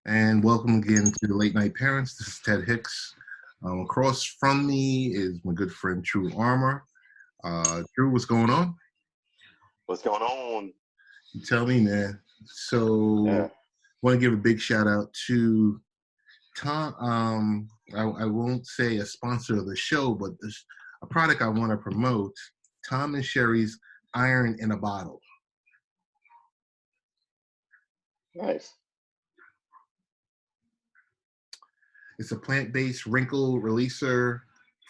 And welcome again to the Late Night Parents. This is Ted Hicks. Across from me is my good friend Shawn Armor. Drew, what's going on? What's going on? You tell me, man. So, want to give a big shout out to Tom. I won't say a sponsor of the show, but there's a product I want to promote. Tom and Sherry's Iron in a Bottle. Nice. It's a plant-based wrinkle releaser,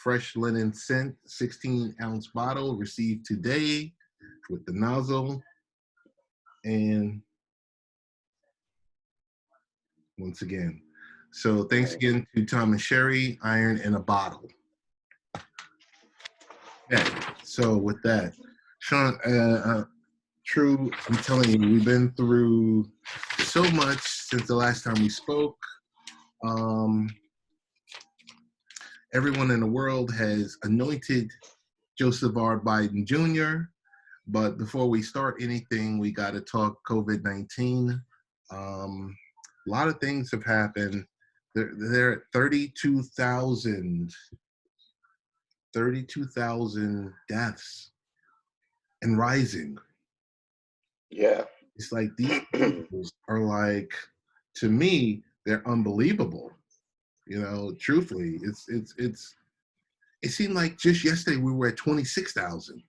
fresh linen scent, 16-ounce bottle, received today with the nozzle. And once again, so thanks again to Tom and Sherry, Iron in a Bottle. Okay, so with that, Shawn, True, I'm telling you, we've been through so much since the last time we spoke. Everyone in the world has anointed Joseph R. Biden Jr., but before we start anything, we got to talk COVID-19. A lot of things have happened. They're at 32,000 deaths and rising. Yeah. It's like these people are like, to me, they're unbelievable. You know, truthfully, it seemed like just yesterday we were at 26,000.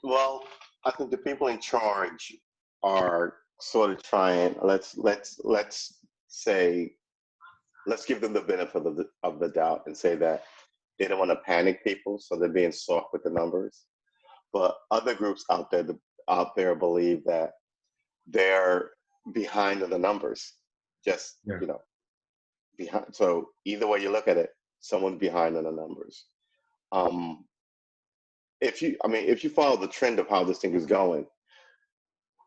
Well, I think the people in charge are sort of trying. Let's give them the benefit of the doubt and say that they don't want to panic people, so they're being soft with the numbers. But other groups out there believe that they're behind on the numbers. Just behind. So either way you look at it, someone's behind on the numbers. If you follow the trend of how this thing is going,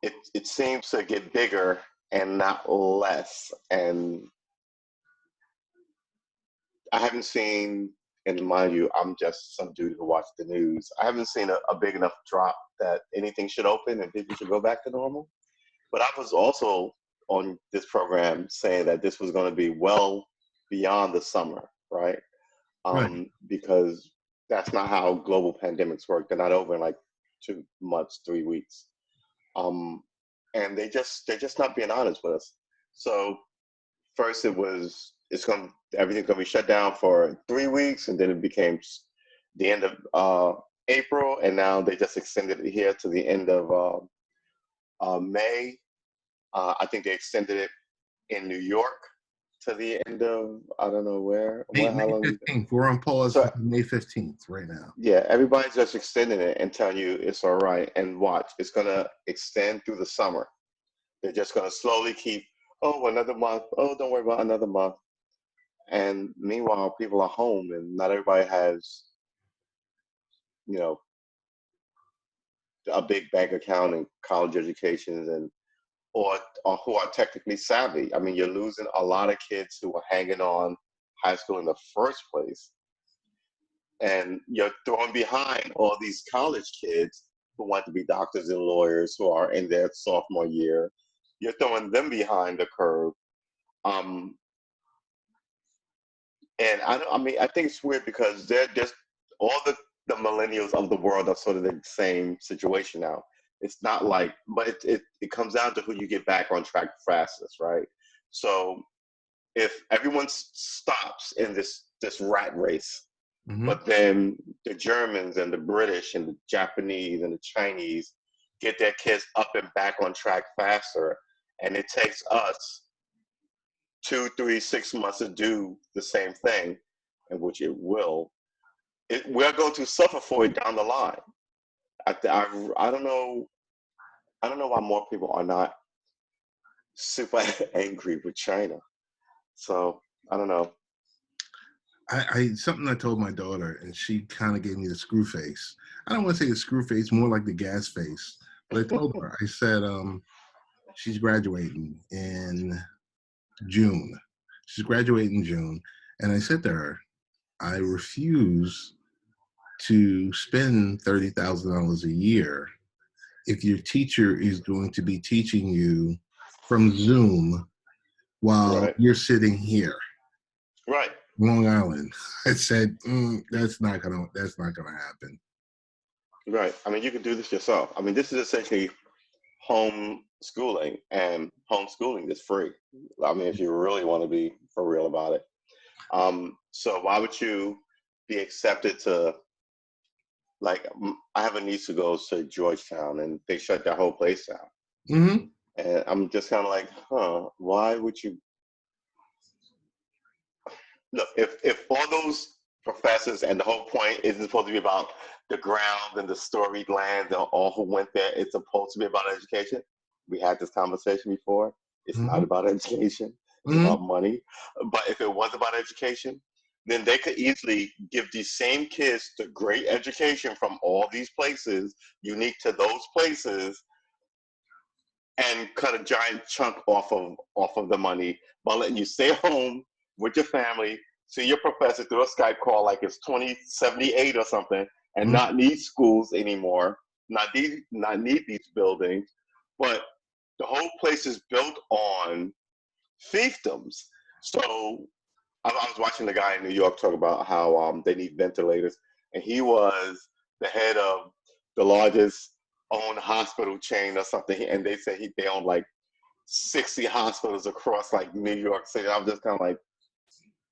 it seems to get bigger and not less. And I haven't seen, and mind you, I'm just some dude who watches the news. I haven't seen a big enough drop that anything should open and people should go back to normal. But I was also on this program saying that this was going to be well beyond the summer, right? Because that's not how global pandemics work. They're not over in like 2 months, 3 weeks. And they're just not being honest with us. So first everything's going to be shut down for 3 weeks, and then it became the end of April, and now they just extended it here to the end of May. I think they extended it in New York to the end of, I don't know where. May 15th. We're on pause for May 15th right now. Yeah, everybody's just extending it and telling you it's all right. And watch, it's going to extend through the summer. They're just going to slowly keep, another month. Oh, don't worry about another month. And meanwhile, people are home and not everybody has, a big bank account and college educations or who are technically savvy. I mean, you're losing a lot of kids who were hanging on high school in the first place. And you're throwing behind all these college kids who want to be doctors and lawyers who are in their sophomore year. You're throwing them behind the curve. And I think it's weird because they're just all the millennials of the world are sort of the same situation now. It's not like, but it comes down to who you get back on track fastest, right? So if everyone stops in this rat race, but then the Germans and the British and the Japanese and the Chinese get their kids up and back on track faster, and it takes us 2, 3, 6 months to do the same thing, in which it will, we're going to suffer for it down the line. I don't know why more people are not super angry with China. So I don't know. Something I told my daughter, and she kind of gave me the screw face. I don't want to say the screw face, more like the gas face. But I told her, I said, she's graduating in June. She's graduating in June. And I said to her, I refuse to spend $30,000 a year if your teacher is going to be teaching you from Zoom while Right. you're sitting here, Right. Long Island. I said, that's not gonna happen. Right. I mean, you can do this yourself. I mean, this is essentially homeschooling, and homeschooling is free. I mean, if you really want to be for real about it. So why would you be accepted to, like, I have a niece who goes to Georgetown and they shut their whole place down. Mm-hmm. And I'm just kind of like, why would you? Look, if all those professors, and the whole point isn't supposed to be about the ground and the storied lands and all who went there, it's supposed to be about education. We had this conversation before. It's not Mm-hmm. about education. It's Mm-hmm. about money. But if it was about education, then they could easily give these same kids the great education from all these places, unique to those places, and cut a giant chunk off of the money by letting you stay home with your family, see your professor through a Skype call like it's 2078 or something, and Mm-hmm. not need schools anymore, not need these buildings. But the whole place is built on fiefdoms. So I was watching the guy in New York talk about how they need ventilators, and he was the head of the largest owned hospital chain or something, and they said they own like 60 hospitals across like New York City. I'm just kind of like,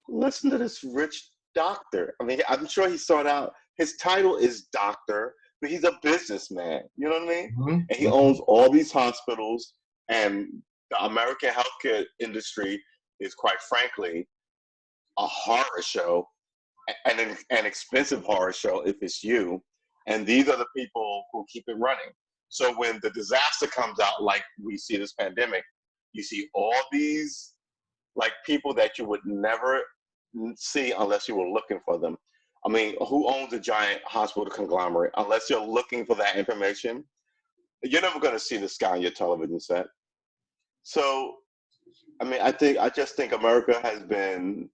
listen to this rich doctor. I mean, I'm sure he started out, his title is doctor, but he's a businessman. You know what I mean? And he Mm-hmm. owns all these hospitals, and the American healthcare industry is, quite frankly, a horror show, and an expensive horror show if it's you. And these are the people who keep it running. So when the disaster comes out, like we see this pandemic, you see all these like people that you would never see unless you were looking for them. I mean, who owns a giant hospital conglomerate? Unless you're looking for that information, you're never going to see this guy on your television set. So, I mean, I just think America has been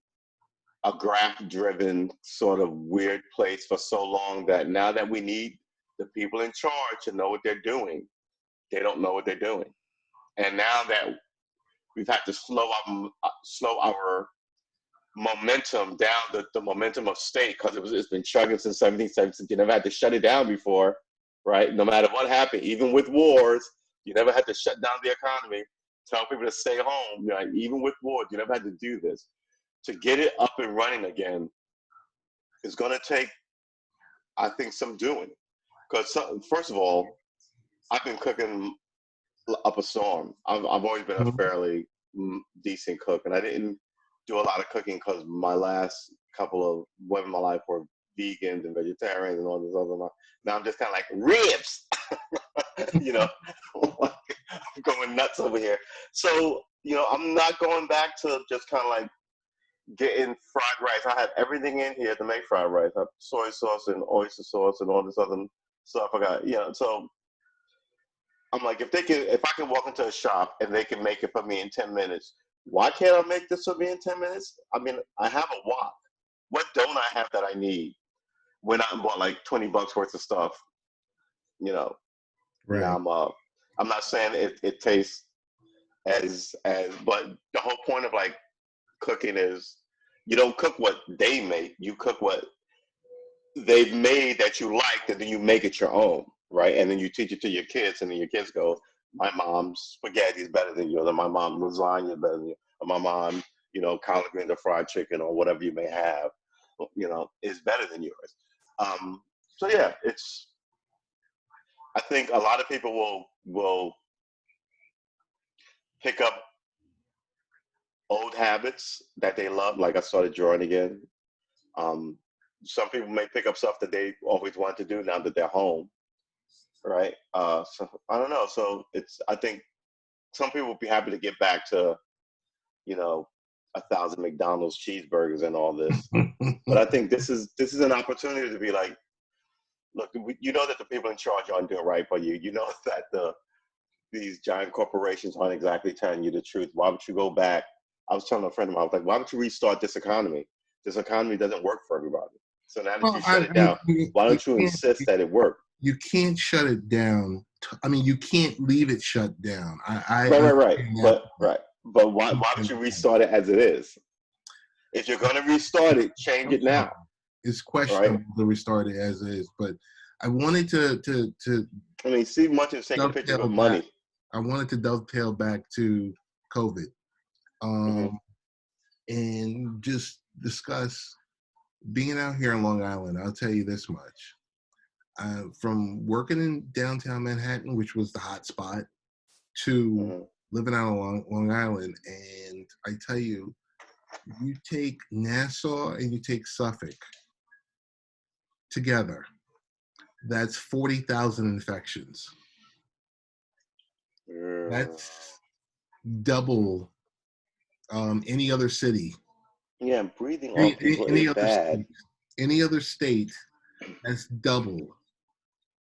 a graph-driven sort of weird place for so long that now that we need the people in charge to know what they're doing, they don't know what they're doing. And now that we've had to slow our momentum down, the momentum of state, because it's been chugging since 1770. You never had to shut it down before, right? No matter what happened, even with wars, you never had to shut down the economy, tell people to stay home. You know, even with wars, you never had to do this. To get it up and running again is going to take, I think, some doing. Because first of all, I've been cooking up a storm. I've always been a fairly decent cook, and I didn't do a lot of cooking because my last couple of women in my life were vegans and vegetarians and all this other stuff. Now I'm just kind of like ribs, you know, I'm going nuts over here. So, you know, I'm not going back to just kind of like getting fried rice. I have everything in here to make fried rice. I have soy sauce and oyster sauce and all this other stuff. I got, you know, so I'm like, if I can walk into a shop and they can make it for me in 10 minutes, why can't I make this for me in 10 minutes? I mean, I have a wok. What don't I have that I need? Went out and bought like $20 worth of stuff, you know. Right. Now I'm not saying it tastes but the whole point of like cooking is you don't cook what they make, you cook what they've made that you like, and then you make it your own, right? And then you teach it to your kids, and then your kids go, my mom's spaghetti is better than yours, or my mom's lasagna is better than yours, or my mom, you know, collard greens or fried chicken or whatever you may have, you know, is better than yours. So yeah, I think a lot of people will pick up old habits that they love. Like I started drawing again. Um, some people may pick up stuff that they always wanted to do now that they're home, right? So I don't know. So I think some people would be happy to get back to, you know, 1,000 McDonald's cheeseburgers and all this. But I think this is an opportunity to be like, look, you know that the people in charge aren't doing right by you. You know that these giant corporations aren't exactly telling you the truth. Why would you go back? I was telling a friend of mine, I was like, why would you restart this economy? This economy doesn't work for everybody. So now that Well, you shut it down, why you don't you can't insist that it work? you can't shut it down. I mean, you can't leave it shut down. I Right. understand that. But why don't you restart it as it is? If you're gonna restart it, change it now. It's Right? questionable to restart it as is, but I wanted to I mean, Steve Munch taking pictures dovetail with back. money. I wanted to dovetail back to COVID, Mm-hmm. and just discuss being out here in Long Island. I'll tell you this much: from working in downtown Manhattan, which was the hot spot, to Mm-hmm. living out on Long Island, and I tell you, you take Nassau and you take Suffolk together, that's 40,000 infections. That's double any other city. Yeah, breathing on people Any is other bad. state. Any other state, that's double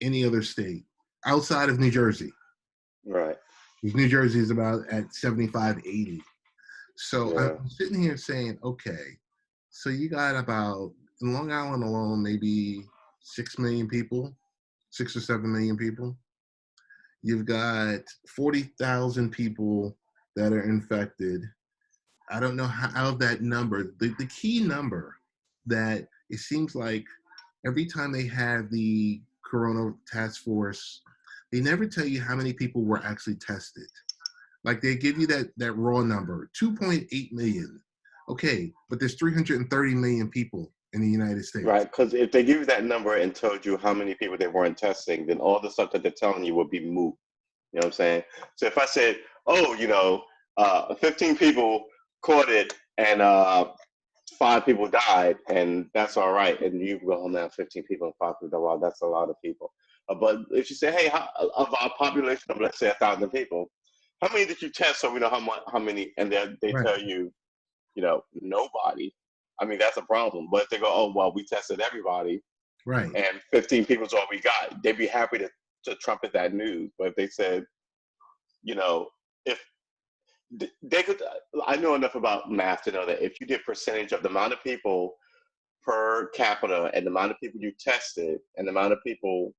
any other state outside of New Jersey. Right. Because New Jersey is about at 75, 80. So Yeah. I'm sitting here saying, okay, so you got about, in Long Island alone, maybe 6 million people, 6 or 7 million people. You've got 40,000 people that are infected. I don't know how that number, the key number that it seems like every time they have the Corona task force, they never tell you how many people were actually tested. Like they give you that raw number, 2.8 million. Okay, but there's 330 million people in the United States. Right, because if they give you that number and told you how many people they weren't testing, then all the stuff that they're telling you would be moot. You know what I'm saying? So if I said, oh, 15 people caught it and 5 people died, and that's all right, and you go home now, 15 people and 5 people died, well, that's a lot of people. But if you say, hey, of our population of, let's say, 1,000 people, how many did you test so we know how many, and they Right. tell you, nobody. I mean, that's a problem. But if they go, oh, well, we tested everybody, Right. and 15 people is all we got, they'd be happy to trumpet that news. But if they said, if they could, I know enough about math to know that if you did percentage of the amount of people per capita and the amount of people you tested and the amount of people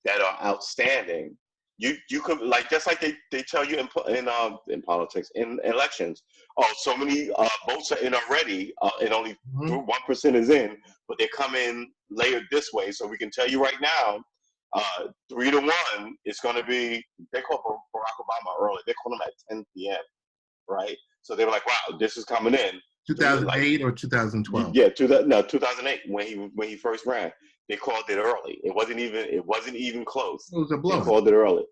that are outstanding, you could, like, just like they tell you in politics, in elections, oh, so many votes are in already, and only 1% is in, but they come in later this way, so we can tell you right now, 3-1, it's going to be, they call Barack Obama early, they call him at 10 p.m., right? So they were like, wow, this is coming in. 2008 or 2012? Yeah, 2008 when he first ran. They called it early. It wasn't even close. It was a blow. They called it early.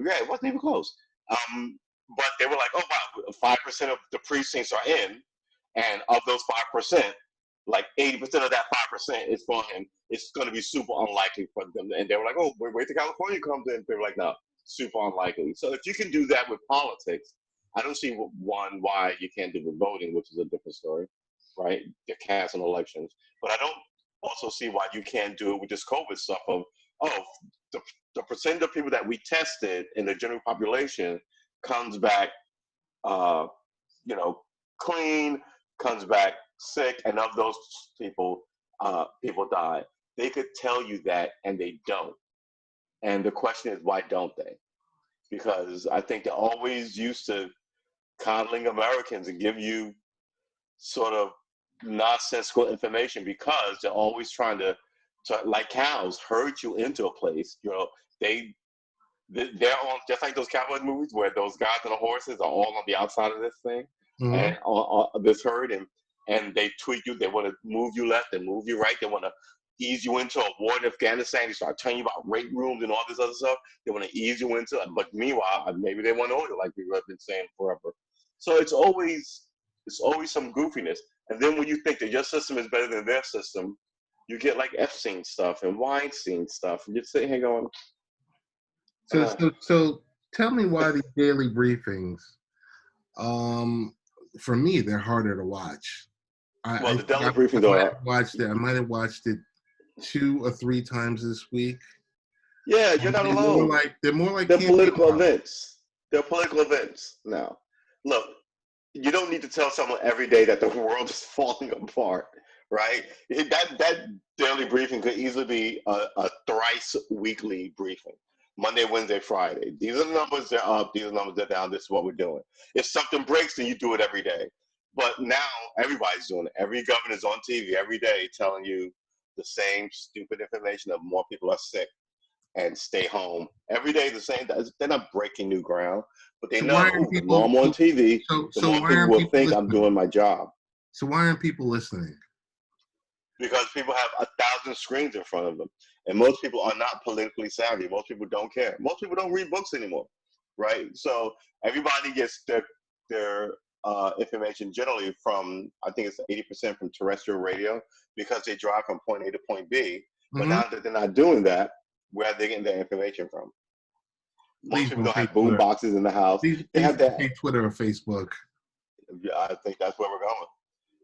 Yeah, it wasn't even close. But they were like, oh wow, 5% of the precincts are in, and of those 5%, like 80% of that 5% is for him. It's going to be super unlikely for them. And they were like, oh, wait till California comes in. They were like, no, super unlikely. So if you can do that with politics, I don't see why you can't do with voting, which is a different story, right? You're canceling elections. But I don't also see why you can't do it with this COVID stuff of, the percent of people that we tested in the general population comes back, clean, comes back sick, and of those people, people die. They could tell you that, and they don't. And the question is, why don't they? Because I think they're always used to coddling Americans and give you sort of nonsensical information, because they're always trying to like cows, herd you into a place. They're on, just like those cowboy movies where those guys on the horses are all on the outside of this thing, and on this herd, and they tweak you. They want to move you left and move you right. They want to ease you into a war in Afghanistan. They start telling you about rape rooms and all this other stuff. They want to ease you into it. But meanwhile, maybe they want order, like we've been saying forever. So it's always some goofiness. And then when you think that your system is better than their system, you get like Epstein stuff and Weinstein stuff. And you're sitting here going, So tell me why these daily briefings, for me, they're harder to watch. The daily briefings I might have watched it 2 or 3 times this week. Yeah, you're not alone. They're more like political events. They're political events now. Look, you don't need to tell someone every day that the world is falling apart, right? That daily briefing could easily be a thrice weekly briefing. Monday, Wednesday, Friday. These are the numbers, they're up. These are the numbers, they're down. This is what we're doing. If something breaks, then you do it every day. But now everybody's doing it. Every governor's on TV every day telling you the same stupid information that more people are sick and stay home. Every day the same. They're not breaking new ground, but they So know, why aren't the more people? I'm on TV, the So more why people aren't will people think I'm listening? doing my job. So why aren't people listening? Because people have 1,000 screens in front of them. And most people are not politically savvy. Most people don't care. Most people don't read books anymore, right? So everybody gets their information generally from, I think it's 80% from terrestrial radio, because they drive from point A to point B. But Mm-hmm. now that they're not doing that, where are they getting their information from? Most Please people don't don't say have boom Twitter. boxes in the house. Please They have don't that. say Twitter or Facebook. Yeah, I think that's where we're going.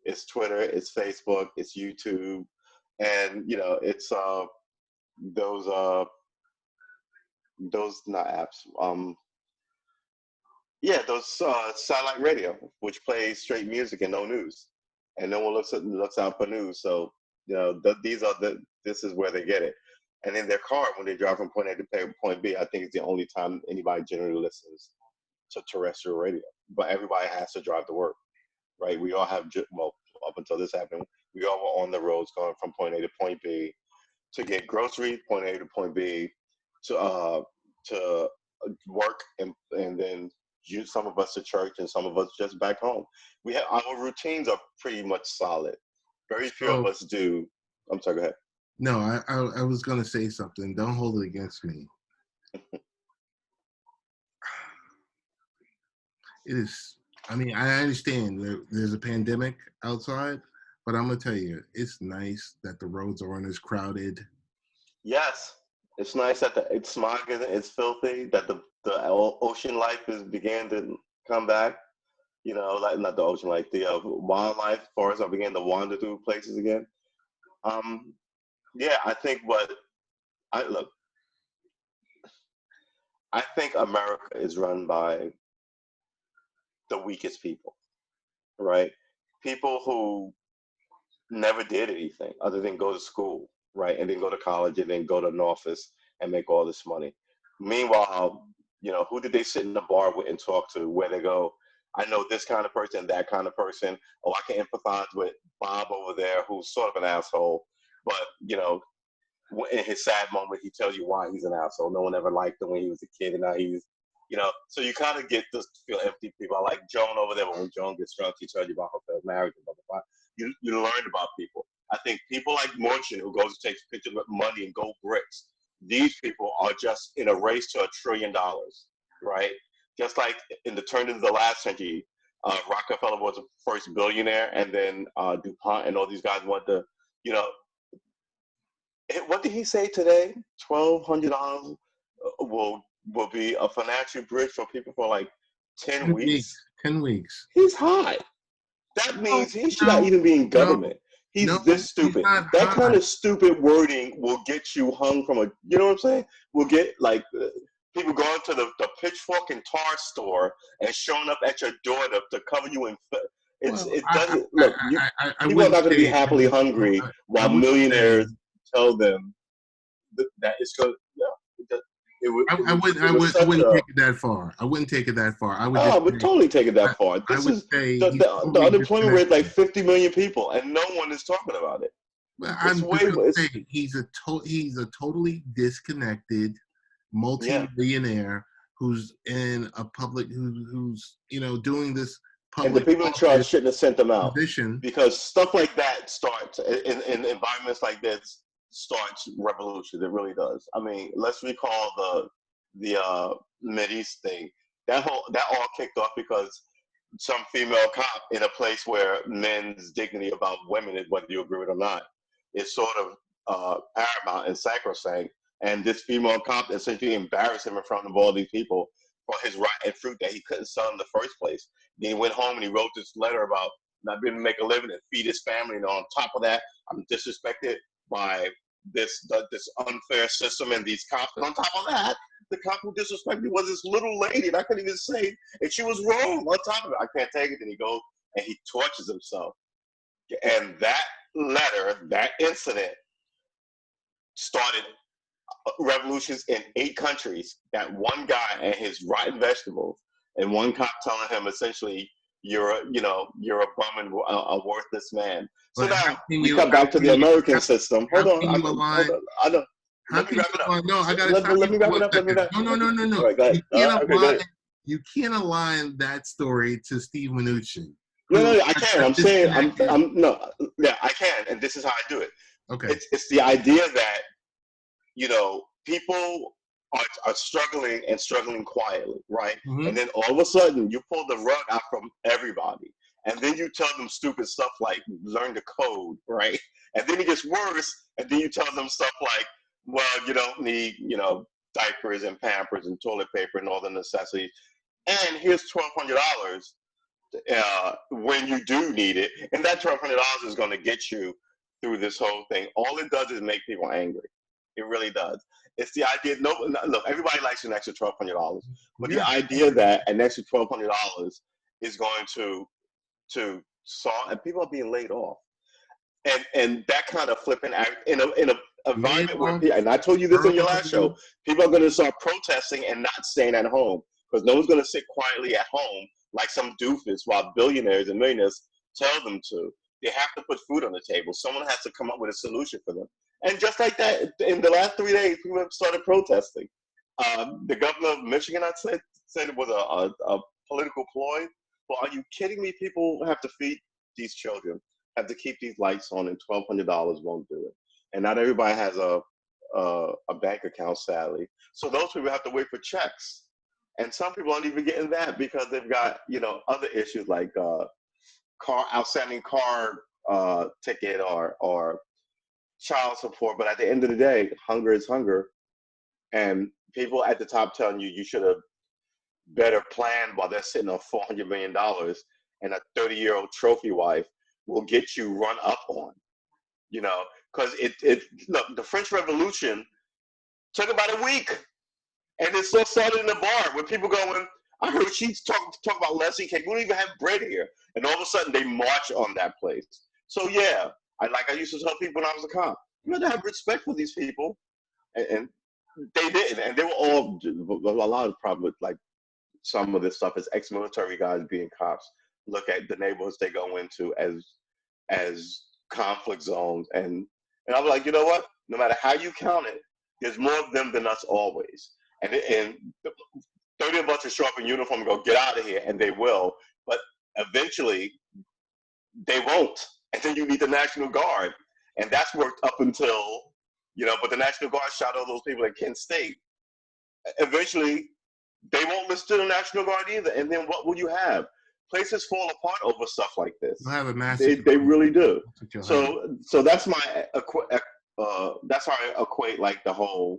It's Twitter, it's Facebook, it's YouTube, and it's those not apps. Yeah, those satellite radio, which plays straight music and no news, and no one looks out for news. So this is where they get it. And in their car, when they drive from point A to point B, I think it's the only time anybody generally listens to terrestrial radio. But everybody has to drive to work, right? We all have, well, up until this happened, we all were on the roads going from point A to point B to get groceries, point A to point B, to work, and then some of us to church and some of us just back home. We have our routines are pretty much solid. Very few of So us do. I'm sorry, go ahead. no, I was gonna say something. Don't hold it against me. It is. I mean, I understand there's a pandemic outside, but I'm gonna tell you, it's nice that the roads aren't as crowded. Yes, it's nice that it's smog, it's filthy, that the ocean life is began to come back. Like not the ocean life, the wildlife, forests are beginning to wander through places again. Yeah, I think I think America is run by the weakest people, right? People who never did anything other than go to school, right? And then go to college and then go to an office and make all this money. Meanwhile, who did they sit in the bar with and talk to, where they go, I know this kind of person, that kind of person. Oh, I can empathize with Bob over there, who's sort of an asshole, but in his sad moment, he tells you why he's an asshole. No one ever liked him when he was a kid, and now he's, so you kind of get to feel empty people. I like Joan over there, but when Joan gets drunk, she tells you about her failed marriage and blah, blah, blah. You learn about people. I think people like Merchant, who goes to take pictures with money and gold bricks, these people are just in a race to $1 trillion, right? Just like in the turn of the last century, Rockefeller was the first billionaire, and then DuPont and all these guys went to, what did he say today? $1,200 will be a financial bridge for people for like 10 weeks. 10 weeks. He's high. That means he should not No, even be in government. He's this stupid. He's not That high. kind of stupid wording will get you hung from a, you know what I'm saying? We'll get like people going to the pitchfork and tar store and showing up at your door to cover you in. It doesn't look. People are not going to be happily hungry while millionaires tell them that it's going. Yeah, I wouldn't take it that far. I wouldn't take it that far. I would totally take it that far. This is the unemployment rate, like 50 million people, and no one is talking about it. Well, I'm just gonna say he's a totally disconnected multi-billionaire who's in a public who's doing this public. And the people in charge shouldn't have sent them out position. Because stuff like that starts in environments like this. Starts revolutions. It really does. I mean, let's recall the Mideast thing. That all kicked off because some female cop in a place where men's dignity about women, whether you agree with it or not, is sort of paramount and sacrosanct. And this female cop essentially embarrassed him in front of all these people for his rotten fruit that he couldn't sell in the first place. Then he went home and he wrote this letter about not being able to make a living and feed his family. And on top of that, I'm disrespected by this unfair system and these cops. And on top of that, the cop who disrespected me was this little lady, and I couldn't even say, and she was wrong on top of it. I can't take it. Then he goes and he tortures himself. And that letter, that incident, started revolutions in 8 countries. That one guy and his rotten vegetables, and one cop telling him essentially, you're a bum and a worthless man. So But now we come back to the American system. how Hold on, can you align? I don't. How Let me can you wrap it up. align? No, I gotta Let, stop let you me for wrap it 1 up. Let me second. wrap. No. All right, go ahead. You can't Okay, go align. ahead. You can't align that story to Steve Mnuchin, No, who I can. has I'm saying, disconnected. I'm no, yeah, I can, and this is how I do it. Okay. It's the idea that people are struggling and struggling quietly, right? And then all of a sudden, you pull the rug out from everybody, and then you tell them stupid stuff like learn the code, right? And then it gets worse, and then you tell them stuff like, well, you don't need, diapers and Pampers and toilet paper and all the necessities, and here's $1,200 when you do need it, and that $1,200 is going to get you through this whole thing. All it does is make people angry. It really does. It's the idea. No, look, everybody likes an extra $1,200, but the idea that an extra $1,200 is going to solve, and people are being laid off, and that kind of flipping act in a environment where people, and I told you this on your last show, people are going to start protesting and not staying at home because no one's going to sit quietly at home like some doofus while billionaires and millionaires tell them to. They have to put food on the table. Someone has to come up with a solution for them. And just like that, in the last 3 days, people have started protesting. The governor of Michigan, I said it was a political ploy. Well, are you kidding me? People have to feed these children, have to keep these lights on, and $1,200 won't do it. And not everybody has a bank account, sadly. So those people have to wait for checks. And some people aren't even getting that because they've got, other issues like outstanding car ticket or child support. But at the end of the day, hunger is hunger. And people at the top telling you should have better planned while they're sitting on $400 million, and a 30-year-old trophy wife will get you run up on, because look, the French Revolution took about a week. And it still started in the bar with people going, I heard she's talk about Leslie cake. We don't even have bread here. And all of a sudden they march on that place. So yeah, I used to tell people when I was a cop, you have to have respect for these people. And they didn't. And they were all, a lot of problem with like some of this stuff is ex-military guys being cops look at the neighborhoods they go into as conflict zones. And I'm like, you know what? No matter how you count it, there's more of them than us always. And 30 of us will show up in uniform and go, get out of here, and they will. But eventually, they won't. And then you need the National Guard. And that's worked up until, but the National Guard shot all those people at Kent State. Eventually, they won't listen to the National Guard either. And then what will you have? Places fall apart over stuff like this. You'll have a massive. They really do. So that's my that's how I equate like the whole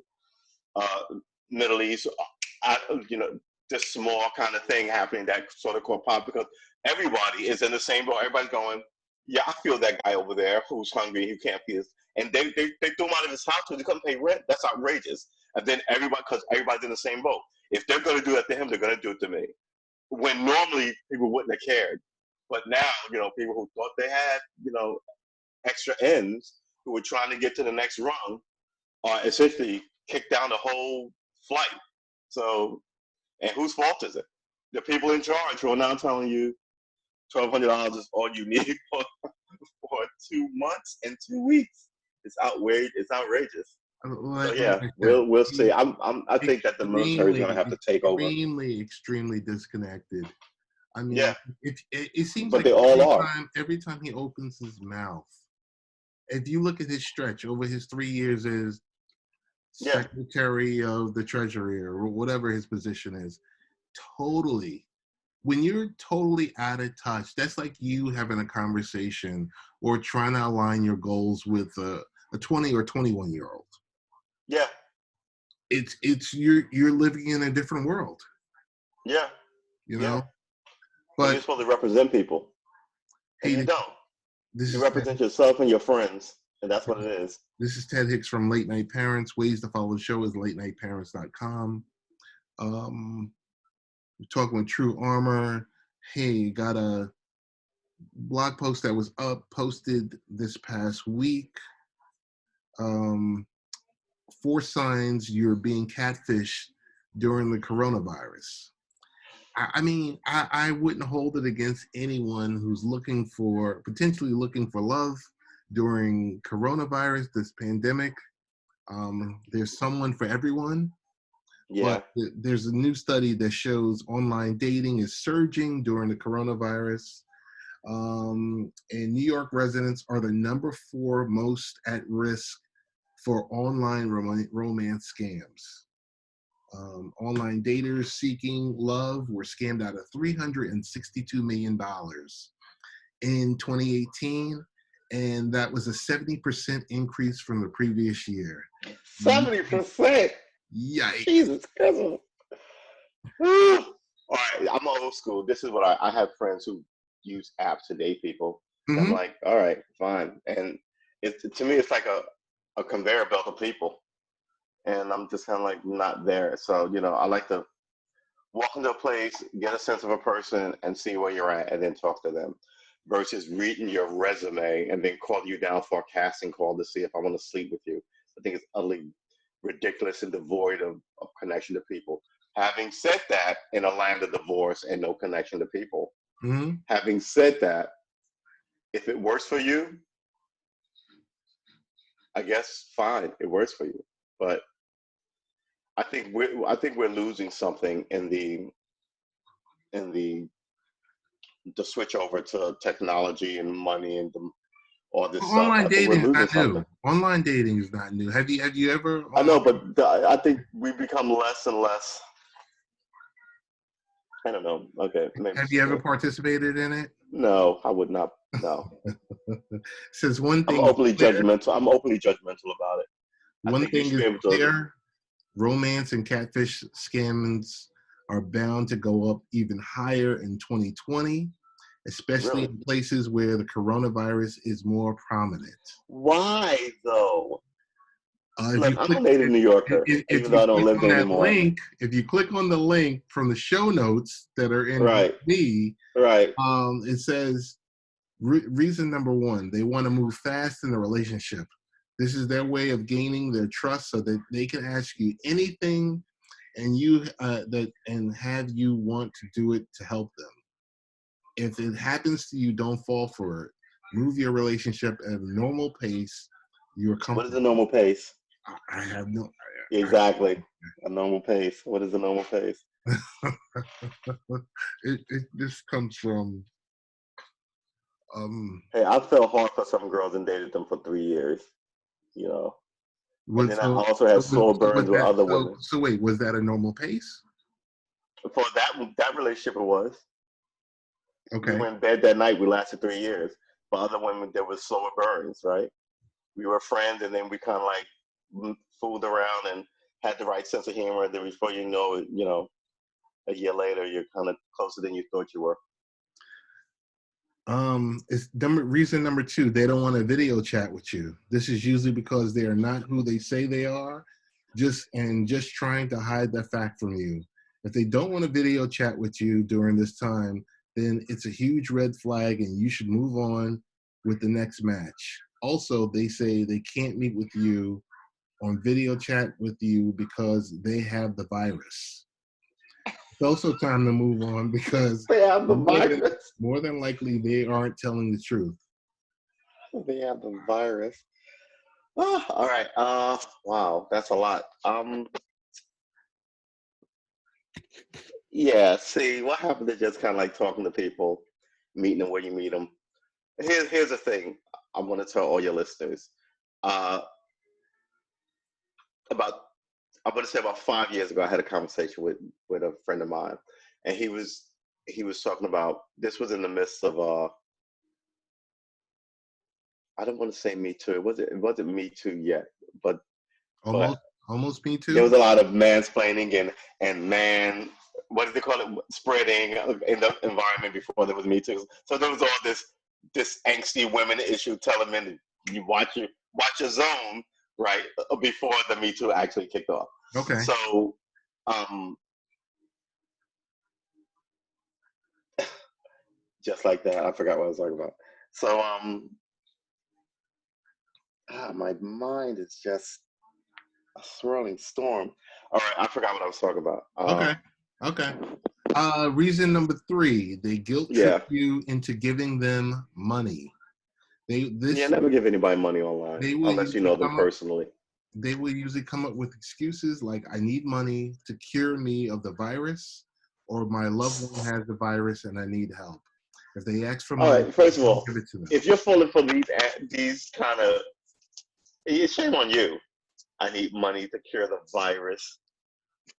Middle East, this small kind of thing happening that sort of caught pop because everybody is in the same boat. Everybody's going, yeah, I feel that guy over there who's hungry, who can't feed us. And they threw him out of his house because he couldn't pay rent. That's outrageous. And then because everybody's in the same boat. If they're going to do that to him, they're going to do it to me. When normally people wouldn't have cared. But now, people who thought they had, extra ends, who were trying to get to the next rung, are essentially kicked down the whole flight. So, and whose fault is it? The people in charge who are now telling you $1,200 is all you need for 2 months and 2 weeks. It's outrageous. It's outrageous. So yeah, we'll see. I think that the military is going to have to take over. Extremely disconnected. I mean, yeah, it seems but like they all are. Every time he opens his mouth, if you look at his stretch over his 3 years as Secretary of the Treasury or whatever his position is, when you're totally out of touch, that's like you having a conversation or trying to align your goals with a 20 or 21-year-old. Yeah. It's you're living in a different world. Yeah. But you're supposed to represent people. And you don't. You represent yourself and your friends. And that's what it is. This is Ted Hicks from Late Night Parents. Ways to follow the show is latenightparents.com. We're talking with True Armor. Hey, got a blog post that was posted this past week. 4 signs you're being catfished during the coronavirus. I mean, I wouldn't hold it against anyone who's potentially looking for love during coronavirus, this pandemic. There's someone for everyone. Yeah. But there's a new study that shows online dating is surging during the coronavirus. And New York residents are the number 4 most at risk for online romance scams. Online daters seeking love were scammed out of $362 million in 2018, and that was a 70% increase from the previous year. 70%. Yikes. Jesus Christ. All right, I'm old school. This is what I have friends who use apps to date people. Mm-hmm. I'm like, all right, fine. And to me, it's like a conveyor belt of people. And I'm just kind of like not there. So, I like to walk into a place, get a sense of a person, and see where you're at, and then talk to them, versus reading your resume and then calling you down for a casting call to see if I want to sleep with you. I think it's utterly ridiculous and devoid of connection to people. Having said that, in a land of divorce and no connection to people, Mm-hmm. having said that, if it works for you, I guess fine, it works for you. But I think we're losing something in the switch over to technology and money and all this stuff. Online I think we're dating is losing not new. something. Online dating is not new. Have you ever? I know, but I think we become less and less. I don't know. Okay, maybe. Have you ever participated in it? No, I would not. No. Since one thing I'm openly judgmental. I'm openly judgmental about it. One thing is clear: romance and catfish scams are bound to go up even higher in 2020, especially in places where the coronavirus is more prominent. Why though? Look, I'm a native New Yorker, even though I don't live there anymore. If you click on the link from the show notes that are in me, it says reason number 1, they want to move fast in the relationship. This is their way of gaining their trust so that they can ask you anything and have you want to do it to help them. If it happens to you, don't fall for it. Move your relationship at a normal pace. You're comfortable. What is the normal pace? I have no. Exactly. A normal pace. What is the normal pace? This comes from. Hey, I fell hard for some girls and dated them for 3 years. And then I also had slow burns with other women. So wait, was that a normal pace? For that relationship, it was. Okay. We went in bed that night. We lasted 3 years. For other women, there was slower burns, right? We were friends, and then we kind of like fooled around and had the right sense of humor. And then before you know it, a year later, you're kind of closer than you thought you were. It's reason number 2, they don't want to video chat with you. This is usually because they are not who they say they are, just trying to hide that fact from you. If they don't want to video chat with you during this time, then it's a huge red flag and you should move on with the next match. Also, they say they can't meet with you on video chat with you because they have the virus. It's also time to move on because they have the virus. More than likely they aren't telling the truth. They have the virus. Oh, all right. Wow, that's a lot. Yeah. See, what happened to just kind of like talking to people, meeting them where you meet them? Here's the thing. I want to tell all your listeners. I'm going to say about 5 years ago, I had a conversation with a friend of mine, and he was talking about, this was in the midst of I don't want to say Me Too. It wasn't Me Too yet, but almost Me Too. There was a lot of mansplaining and man, what do they call it, spreading in the environment before there was Me Too. So there was all this angsty women issue telling men you watch your zone, right, before the Me Too actually kicked off. Okay. So Just like that. I forgot what I was talking about. So my mind is just a swirling storm. All right, I forgot what I was talking about. Okay. Okay. Reason number 3, they guilt trip Yeah. you into giving them money. Yeah, never give anybody money online They will unless you usually know them personally. come up with excuses like, I need money to cure me of the virus, or my loved one has the virus and I need help. If they ask for All money, right, first of don't all, give it to them. if you're falling for these kind of, shame on you. I need money to cure the virus.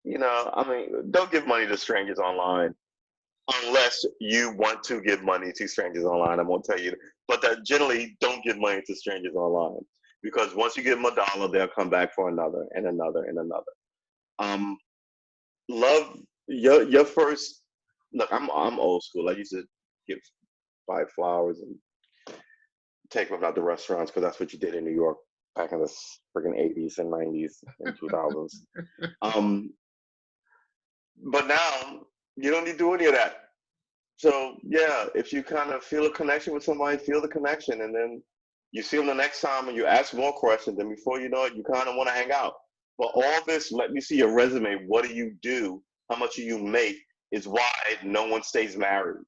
I mean, don't give money to strangers online unless you want to give money to strangers online. I won't tell you, but that generally don't give money to strangers online, because once you give them $1, they'll come back for another and another and another. Um, love your first. Look, I'm old school. I used to buy flowers and take them out to restaurants because that's what you did in New York back in the freaking 80s and 90s and 2000s. But now you don't need to do any of that. So yeah, if you kind of feel a connection with somebody, feel the connection, and then you see them the next time and you ask more questions, and before you know it, you kind of want to hang out. But all this, let me see your resume. What do you do? How much do you make? Is why no one stays married.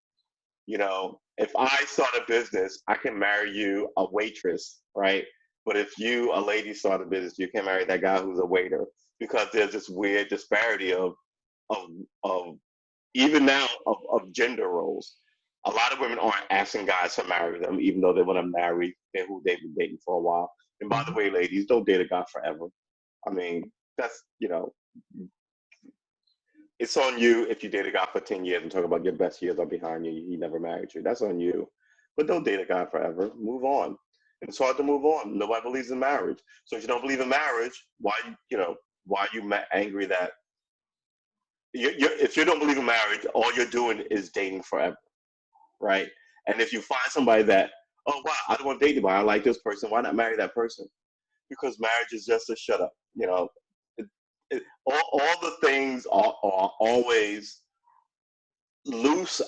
If I start a business, I can marry you, a waitress, right? But if you, a lady, start a business, you can marry that guy who's a waiter, because there's this weird disparity of of even now of gender roles. A lot of women aren't asking guys to marry them, even though they want to marry who they've been dating for a while. And by the way, ladies, don't date a guy forever. I mean, that's it's on you if you date a guy for 10 years and talk about your best years are behind you. He never married you. That's on you. But don't date a guy forever. Move on. And it's hard to move on. Nobody believes in marriage. So if you don't believe in marriage, why are you angry that if you don't believe in marriage, all you're doing is dating forever, right? And if you find somebody that, oh wow, I don't want to date anybody, I like this person, why not marry that person? Because marriage is just a shut up. It, all the things are always loose.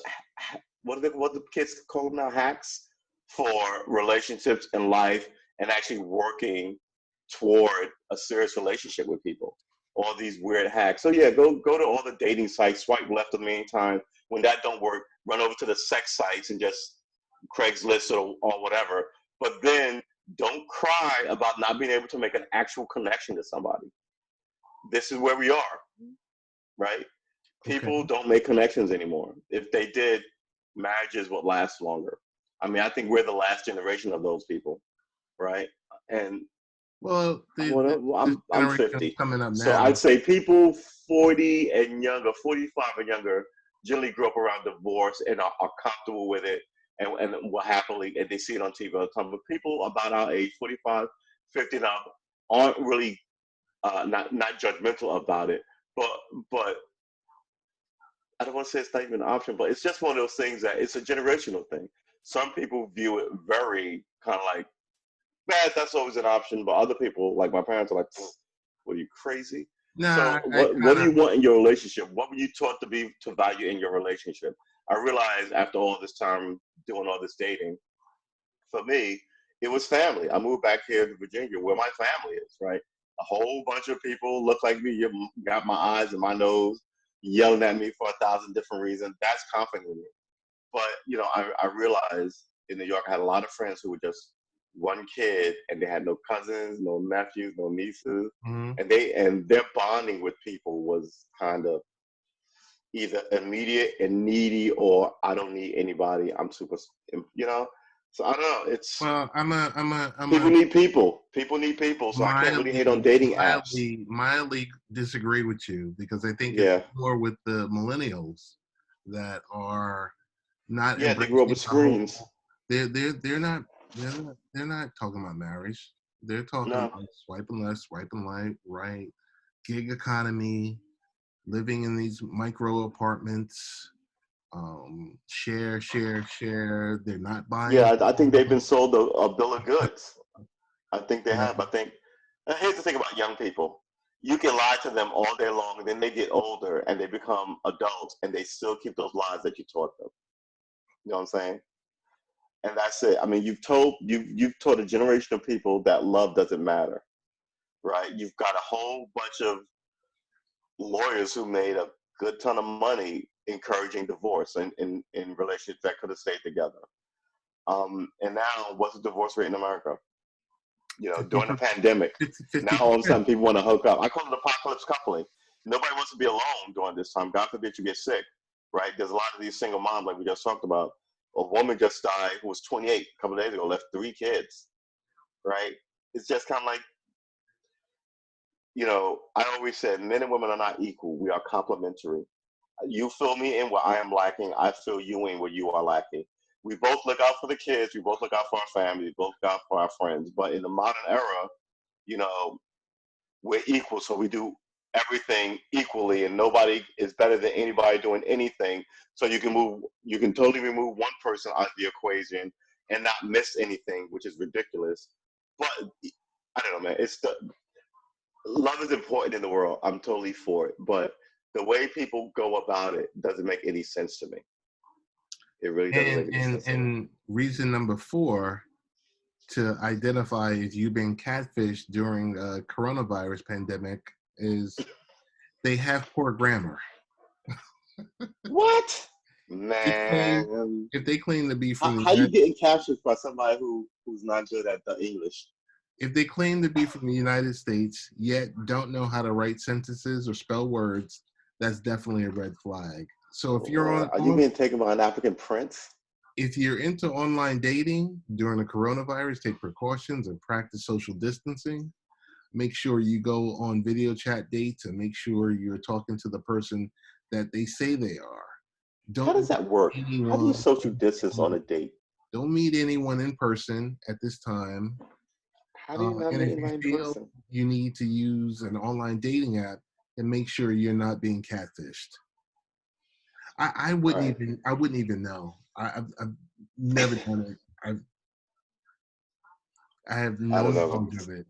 What the kids call them now? Hacks for relationships in life and actually working toward a serious relationship with people. All these weird hacks. So yeah, go to all the dating sites, swipe left a million times. When that don't work, run over to the sex sites and just Craigslist or whatever. But then don't cry about not being able to make an actual connection to somebody. This is where we are, right? People don't make connections anymore. If they did, marriages would last longer. I mean, I think we're the last generation of those people, right? And Well, this I'm generation 50, coming up so now. I'd say people 40 and younger, 45 and younger, generally grew up around divorce and are comfortable with it and will happily, and they see it on TV all the time. But people about our age, 45, 50 now, aren't really not judgmental about it, but I don't want to say it's not even an option, but it's just one of those things that it's a generational thing. Some people view it very kind of like, man, that's always an option. But other people, like my parents, are like, what are you, crazy? Nah, So what do you want in your relationship? What were you taught to value in your relationship? I realized after all this time doing all this dating, for me, it was family. I moved back here to Virginia where my family is, right? A whole bunch of people look like me. You got my eyes and my nose yelling at me for 1,000 different reasons. That's confident in me. But, I realized in New York, I had a lot of friends who were just one kid and they had no cousins, no nephews, no nieces. And their bonding with people was kind of either immediate and needy or I don't need anybody. I'm super, you know. So I don't know. It's well, I'm people a need people. People need people. So I can't really hate on dating apps. mildly disagree with you, because I think it's Yeah, more with the millennials that are not yeah. They grew up with embracing the screens. whole. They're not talking about marriage. They're talking No. about swiping left, swiping right, gig economy, living in these micro apartments, share. They're not buying Yeah, I think they've been homes. sold a bill of goods. I think they have. I think. Here's the thing about young people. You can lie to them all day long, and then they get older and they become adults, and they still keep those lies that you taught them. You know what I'm saying? And that's it. I mean, you've taught a generation of people that love doesn't matter, right? You've got a whole bunch of lawyers who made a good ton of money encouraging divorce in relationships that could have stayed together. And now, what's the divorce rate in America? You know, during the pandemic, 50, now all of a 50%. sudden people want to hook up. I call it apocalypse coupling. Nobody wants to be alone during this time. God forbid you get sick, right? There's a lot of these single moms, like we just talked about. A woman just died who was 28 a couple of days ago, left 3 kids, right? It's just kind of like, you know, I always said men and women are not equal. We are complementary. You fill me in where I am lacking. I fill you in where you are lacking. We both look out for the kids. We both look out for our family. We both look out for our friends. But in the modern era, you know, we're equal, so we do everything equally, and nobody is better than anybody doing anything. So you can totally remove one person out of the equation and not miss anything, which is ridiculous. But I don't know, man. It's the love is important in the world. I'm totally for it, but the way people go about it doesn't make any sense to me. It really doesn't make any sense to me. And reason number 4 to identify if you've been catfished during a coronavirus pandemic is they have poor grammar. What? If Man, they claim to be from the how you getting captured by somebody who's not good at the English? if they claim to be from the United States yet don't know how to write sentences or spell words, that's definitely a red flag. So if you're Are you being taken by an African prince? if you're into online dating during the coronavirus, take precautions and practice social distancing. Make sure you go on video chat dates and make sure you're talking to the person that they say they are. How Don't does that work? meet How do you anyone. social distance on a date? Don't meet anyone in person at this time. How do you not And meet if you anybody in feel person? you need to use an online dating app, then make sure you're not being catfished. I All wouldn't right. even know. I've never done it. I have I no don't know. knowledge of it.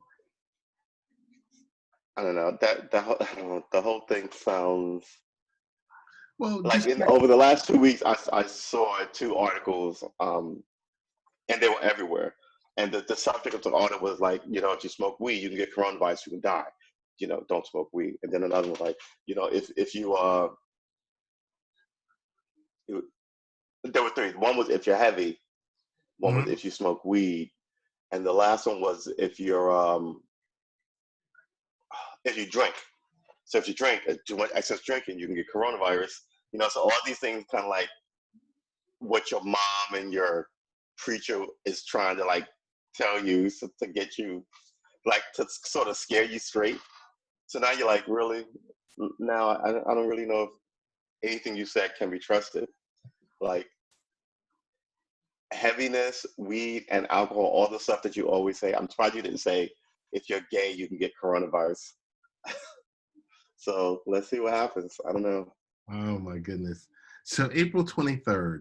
I don't know. I don't know. The whole thing sounds Well, like just over the last 2 weeks, I saw 2 articles, and they were everywhere. And the subject of the article was like, you know, if you smoke weed, you can get coronavirus, you can die. You know, don't smoke weed. And then another one was like, you know, if you there were 3. One was if you're heavy. One was mhm. if you smoke weed, and the last one was if you drink. So if you drink too much excess drinking, you can get coronavirus. You know, so all these things kind of like what your mom and your preacher is trying to like tell you so, to get you like to sort of scare you straight. So now you're like, really? Now I don't really know if anything you said can be trusted. Like heaviness, weed, and alcohol, all the stuff that you always say. I'm surprised you didn't say if you're gay, you can get coronavirus. So let's see what happens. I don't know. Oh my goodness. So April 23rd,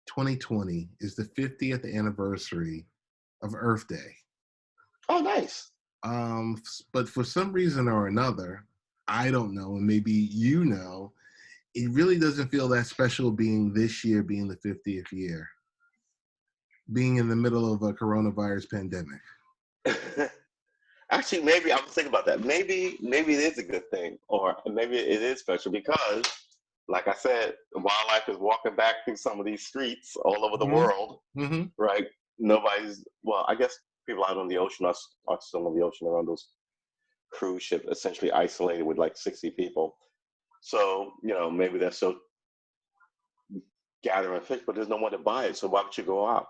2020 is the 50th anniversary of Earth Day. Oh, nice. But for some reason or another, I don't know, and maybe you know, it really doesn't feel that special being this year being the 50th year, being in the middle of a coronavirus pandemic. Actually, maybe I was thinking about that. Maybe it is a good thing, or maybe it is special because, like I said, wildlife is walking back through some of these streets all over the Mm-hmm. world, Mm-hmm. right? Nobody's well. I guess people out on the ocean are still on the ocean around those cruise ship, essentially isolated with like 60 people. So you know maybe they're still gathering fish, but there's no one to buy it. So why would you go out?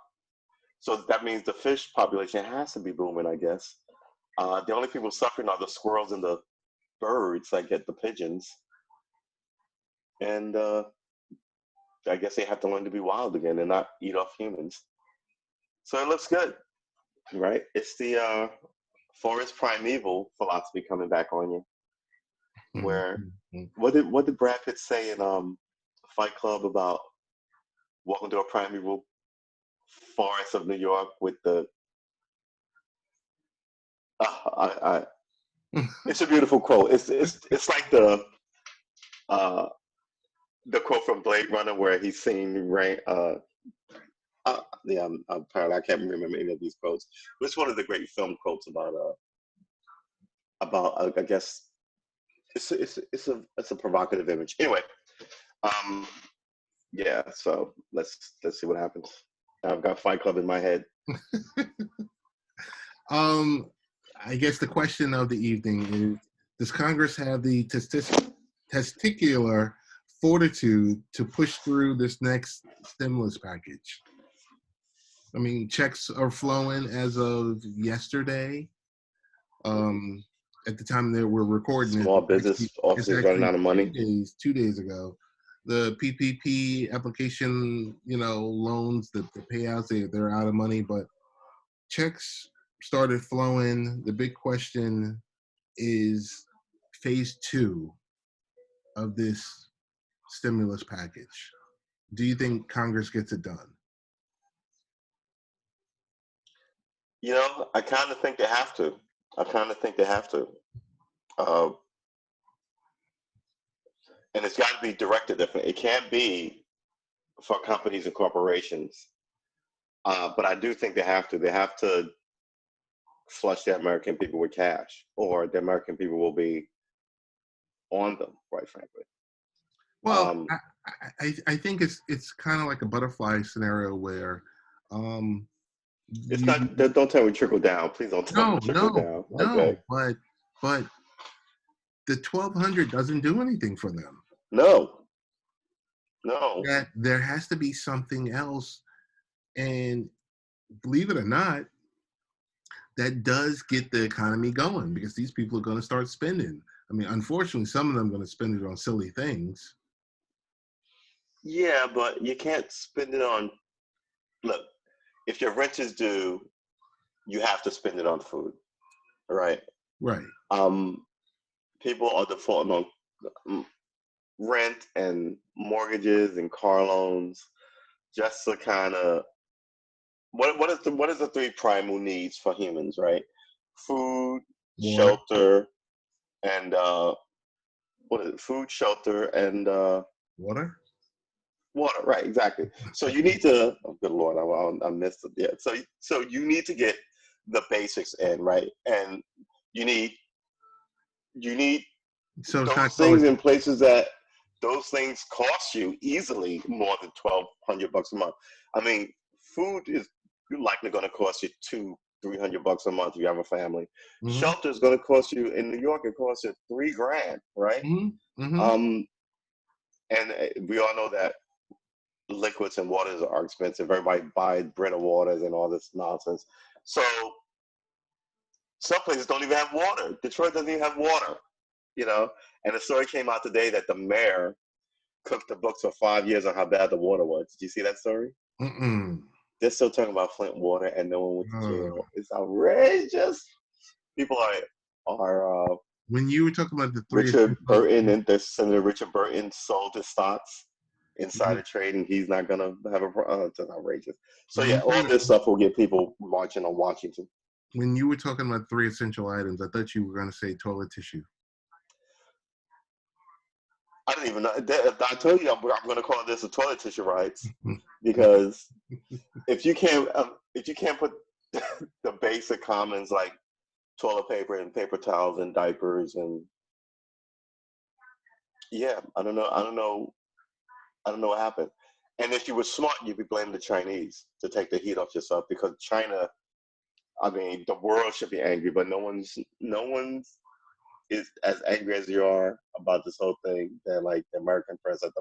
So that means the fish population has to be booming, I guess. The only people suffering are the squirrels and the birds that get the pigeons, and I guess they have to learn to be wild again and not eat off humans. So it looks good, right? It's the forest primeval philosophy coming back on you. Where Mm-hmm. what did Brad Pitt say in Fight Club about walking to a primeval forest of New York with the it's a beautiful quote. It's like the uh, the quote from Blade Runner where he's seen rain. Yeah, I'm proud. I can't remember any of these quotes. But it's one of the great film quotes about I guess it's a provocative image. Anyway, um, yeah. So let's see what happens. I've got Fight Club in my head. I guess the question of the evening is: does Congress have the testicular fortitude to push through this next stimulus package? I mean, checks are flowing as of yesterday. At the time that we're recording Small it, business it's officers running actually out of money. 2 days ago. The PPP application, loans, the payouts, they're out of money, but checks started flowing. The big question is phase 2 of this stimulus package. Do you think Congress gets it done? I kind of think they have to. And it's got to be directed differently. It can't be for companies and corporations. But I do think they have to. They have to flush the American people with cash, or the American people will be on them, quite frankly. Well, I think it's kind of like a butterfly scenario where it's not. Don't tell me trickle down. Please don't tell me trickle down. Okay. But the 1,200 doesn't do anything for them. No. That there has to be something else, and believe it or not, that does get the economy going because these people are going to start spending. I mean, unfortunately, some of them are going to spend it on silly things. Yeah, but you can't spend it on. Look, if your rent is due, you have to spend it on food, right? Right. People are defaulting on rent and mortgages and car loans just to kind of what is the three primal needs for humans, right? Food, Water. shelter, and what is it? Food, shelter, and water. Water, right? Exactly. So you need to. Oh, good Lord, I missed it. Yeah. So you need to get the basics in, right? And you need so those things in places that those things cost you easily more than $1,200 a month. I mean, food is likely going to cost you $200-300 a month if you have a family. Mm-hmm. Shelter is going to cost you in New York. It costs you $3,000, right? Mm-hmm. Mm-hmm. And we all know that liquids and waters are expensive. Everybody buys Brita waters and all this nonsense. So some places don't even have water. Detroit doesn't even have water, And the story came out today that the mayor cooked the books for 5 years on how bad the water was. Did you see that story? Mm-mm. They're still talking about Flint water and no one went to jail. It's outrageous. People are when you were talking about the Richard Burton and the Senator Richard Burton sold his stocks insider trading. He's not gonna have it's outrageous. So yeah, all this stuff will get people marching on Washington. When you were talking about 3 essential items, I thought you were going to say toilet tissue. I didn't even know. I told you I'm going to call this a toilet tissue rights because if you can't put the basic commons like toilet paper and paper towels and diapers and I don't know what happened. And if you were smart, you'd be blaming the Chinese to take the heat off yourself because China, I mean, the world should be angry, but no one's is as angry as you are about this whole thing than like the American president.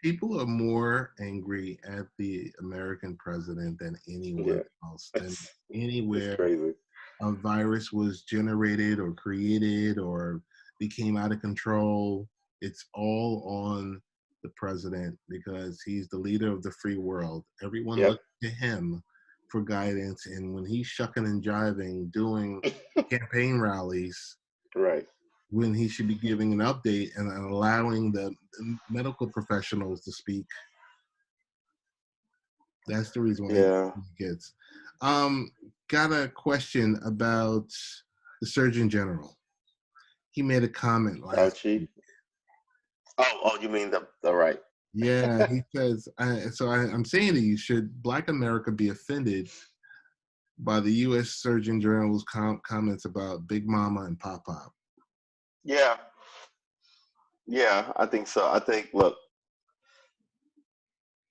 People are more angry at the American president than anywhere else. Than anywhere crazy. A virus was generated or created or became out of control. It's all on the president because he's the leader of the free world. Everyone looks to him for guidance, and when he's shucking and jiving, doing campaign rallies, right, when he should be giving an update and allowing the medical professionals to speak, that's the reason why he gets. Got a question about the Surgeon General. He made a comment last week. Oh, you mean the right? Yeah, he says. I'm saying to you, should Black America be offended by the U.S. Surgeon General's comments about Big Mama and Pop Pop? Yeah, yeah, I think so. I think, look,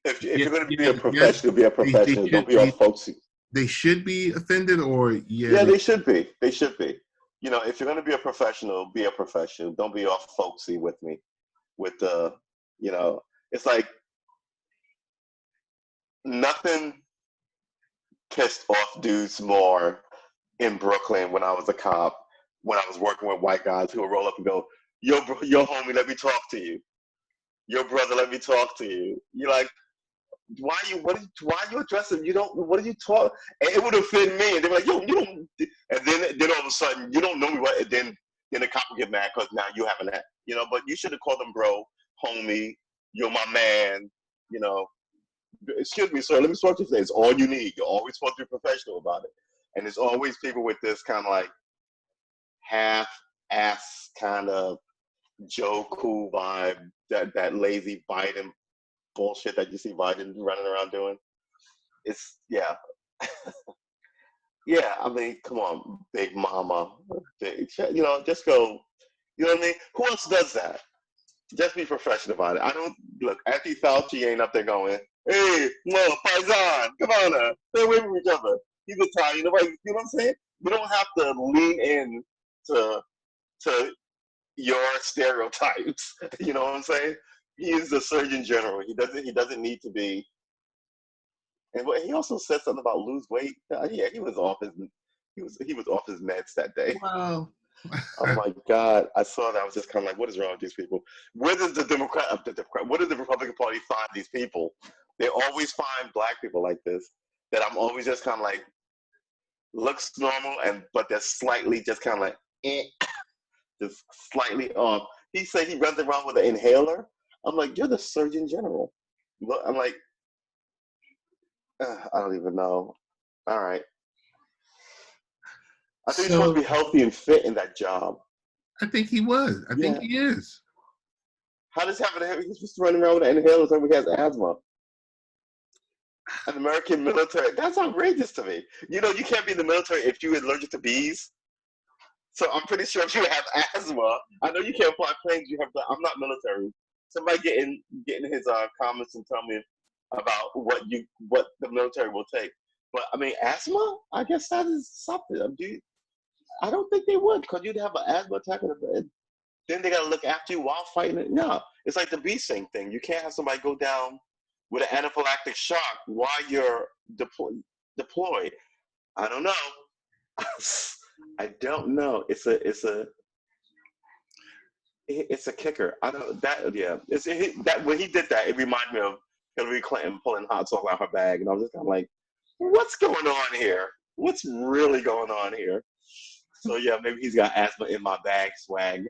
if you're going to Yes, be a they professional. should Don't be all folksy. they should be offended, or yeah, Yeah, they should be. They should be. You know, if you're going to be a professional, be a professional. Don't be all folksy with me. With the, you know, it's like nothing pissed off dudes more in Brooklyn when I was a cop, when I was working with white guys who would roll up and go, yo, homie, let me talk to you. Your brother, let me talk to you. You're like, why are you addressing? You don't, what are you talk? And it would offend me. And they're like, yo, you don't, and then all of a sudden, you don't know me, what, and then the cop would get mad because now you having that, you know, but you should have called them bro, homie, you're my man, you know, excuse me, sir, let me talk to you today. It's all you need. You're always supposed to be professional about it. And there's always people with this kind of like half-ass kind of Joe Cool vibe, that lazy Biden bullshit that you see Biden running around doing. It's, yeah. Yeah, I mean, come on, Big Mama. You know, just go, you know what I mean? Who else does that? Just be professional about it. I don't, look, Anthony Fauci ain't up there going, hey, no, Paisan, come on now, stay away from each other. He's Italian, nobody, you know what I'm saying? You don't have to lean in to your stereotypes. You know what I'm saying? He is the Surgeon General. He doesn't need to be. And he also said something about lose weight. Yeah, he was off his meds that day. well, Oh my God! I saw that. I was just kind of like, what is wrong with these people? Where does what does the Republican Party find these people? They always find black people like this. That I'm always just kind of like, looks normal, but they're slightly just kind of like, just slightly off. He said he runs around with an inhaler. I'm like, you're the Surgeon General. I'm like, I don't even know. All right. I think he's supposed to so be healthy and fit in that job. I think he was. I think Yeah. he is. How does happen to him? He's just running around with an inhaler so he has asthma. An American military. That's outrageous to me. You know, you can't be in the military if you're allergic to bees. So I'm pretty sure if you have asthma, I know you can't fly planes. You have. I'm not military. Somebody get in his comments and tell me about what the military will take. But I mean, asthma. I guess that is something. I don't think they would, because you'd have an asthma attack in the bed. Then they got to look after you while fighting it. No, it's like the bee sting thing. You can't have somebody go down with an anaphylactic shock while you're deployed. I don't know. I don't know. It's a kicker. I don't that yeah. That when he did that, it reminded me of Hillary Clinton pulling hot sauce out her bag, and I was just kind of like, what's going on here? What's really going on here? So yeah, maybe he's got asthma in my bag swag,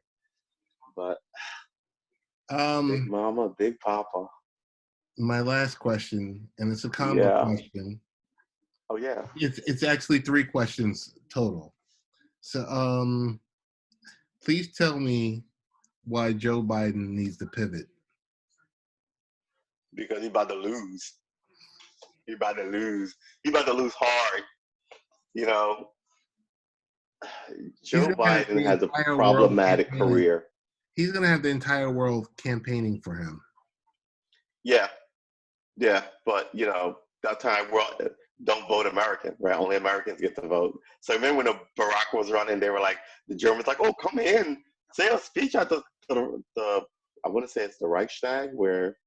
but Big Mama, Big Papa. My last question, and it's a combo Yeah. question. Oh yeah. It's actually 3 questions total. So please tell me why Joe Biden needs to pivot. Because he about to lose. He about to lose. He about to lose hard. You know, He's Joe gonna have Biden the has a entire world problematic campaigning. career. He's gonna have the entire world campaigning for him. Yeah, yeah, but you know, that time world don't vote American, right? Only Americans get to vote. So remember when Barack was running, they were like, the Germans like, oh, come in, say a speech at the I want to say it's the Reichstag, where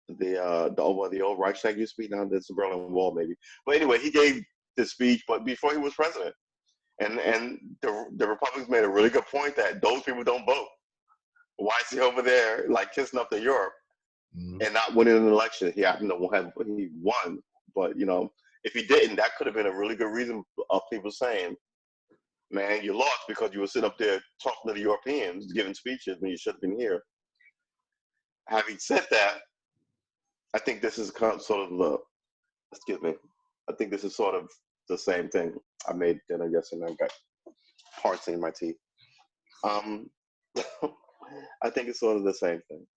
the old Reichstag used to be. Now there's the Berlin Wall, maybe. But anyway, he gave the speech, but before he was president, and the Republicans made a really good point that those people don't vote. Why is he over there like kissing up to Europe and not winning an election? He happened to have he won, but you know, if he didn't, that could have been a really good reason of people saying, "Man, you lost because you were sitting up there talking to the Europeans, giving speeches when you should have been here." Having said that, I think this is sort of the excuse me. I think this is sort of the same thing. I made dinner yesterday and I got parts in my teeth. I think it's sort of the same thing.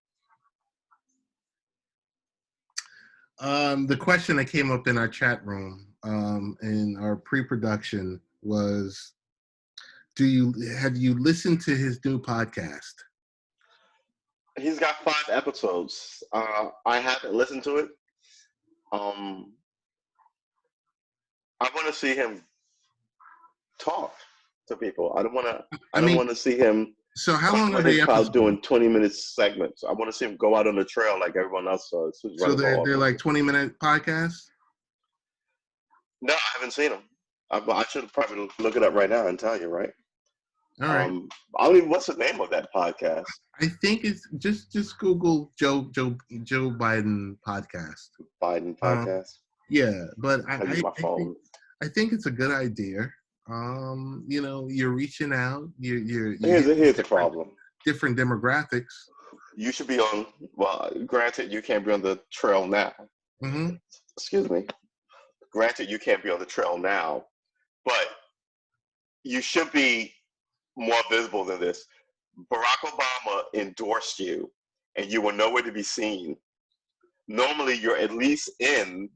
The question that came up in our chat room in our pre-production was, have you listened to his new podcast? He's got 5 episodes. I haven't listened to it. I want to see him talk to people. I don't want to see him. So how long are his they crowd doing 20-minute segments? I want to see him go out on the trail like everyone else does. So they're like 20-minute podcasts? No, I haven't seen them. I should probably look it up right now and tell you, right? All right. I don't even. What's the name of that podcast? I think it's just Google Joe Biden podcast. Biden podcast. Yeah, but I use my phone. I think it's a good idea. You're reaching out. You're here's the problem. Different demographics. You should be on. Well, granted, you can't be on the trail now. Mm-hmm. Excuse me. Granted, you can't be on the trail now, but you should be more visible than this. Barack Obama endorsed you, and you were nowhere to be seen. Normally, you're at least in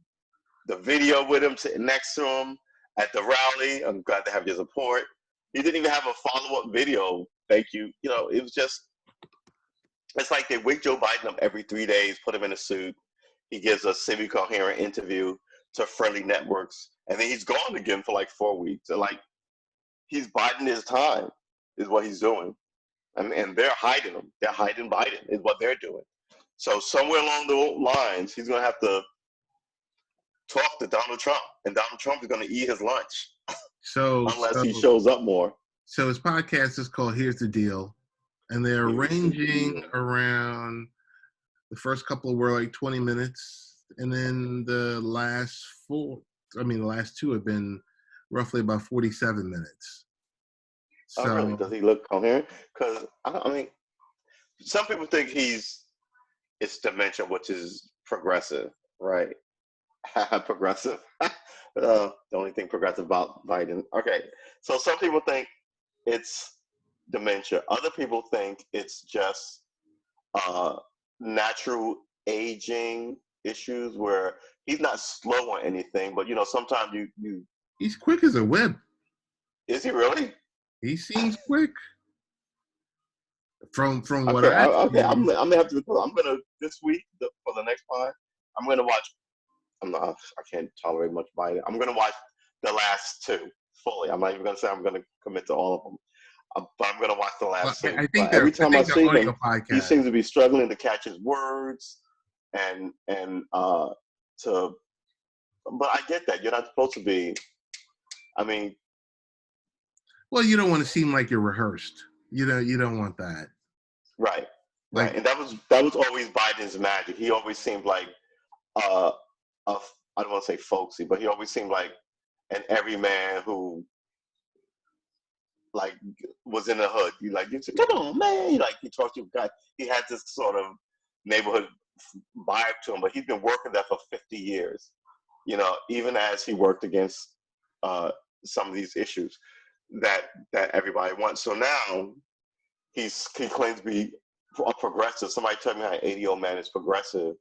the video with him, sitting next to him at the rally. I'm glad to have your support. He didn't even have a follow-up video. Thank you. It was just, it's like they wake Joe Biden up every 3 days, put him in a suit. He gives a semi-coherent interview to friendly networks, and then he's gone again for like 4 weeks. And he's biding his time is what he's doing. And they're hiding him. They're hiding Biden is what they're doing. So somewhere along the lines, he's going to have to talk to Donald Trump, and Donald Trump is going to eat his lunch. Unless he shows up more. So his podcast is called Here's the Deal, and they're ranging around, the first couple were like 20 minutes, and then the last 2 have been roughly about 47 minutes. So, really? Does he look coherent? Because some people think it's dementia, which is progressive, right? Progressive. The only thing progressive about Biden. Okay, so some people think it's dementia. Other people think it's just natural aging issues where he's not slow on anything, but sometimes you. He's quick as a whip. Is he really? He seems quick. From what I'm gonna have to. I'm gonna this week for the next pod. I'm gonna watch. I can't tolerate much Biden. I'm gonna watch the last 2 fully. I'm not even gonna say I'm gonna commit to all of them, but I'm gonna watch the last 2. I think every time I see him, podcast, he seems to be struggling to catch his words, and to. But I get that you're not supposed to be. Well, you don't want to seem like you're rehearsed. You don't want that. Right. Right. And that was always Biden's magic. He always seemed like I don't want to say folksy, but he always seemed like an everyman who was in the hood. You say, come on, man. He talked to you guys. He had this sort of neighborhood vibe to him, but he's been working there for 50 years. Even as he worked against some of these issues that everybody wants. So now he claims to be a progressive. Somebody told me how an 80-year-old man is progressive,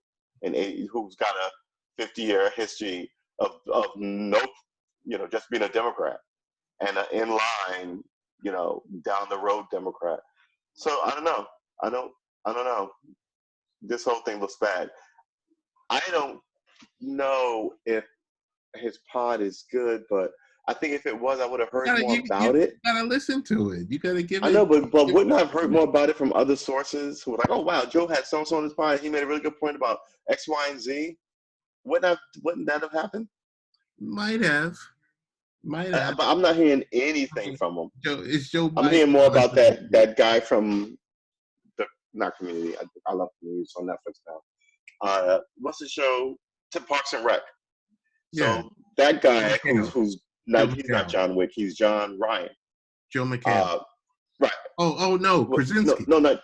and who's got a 50-year history of no, just being a Democrat and an in line, down the road Democrat. So I don't know. I don't know. This whole thing looks bad. I don't know if his pod is good, but I think if it was, I would have heard more about it. You gotta listen to it. You gotta give it. I know, but wouldn't I have heard more about it from other sources who were like, oh wow, Joe had so-and-so on his pod. He made a really good point about X, Y, and Z. Wouldn't that have happened? Might have. But I'm not hearing anything from him. It's Joe Biden. I'm hearing more about that guy from not Community. I love Community. It's on Netflix now. What's the show? Parks and Rec. Yeah. So that guy who's not, he's not John Wick. He's John Ryan. Joe McHale. Right. Oh no, Krasinski. No, not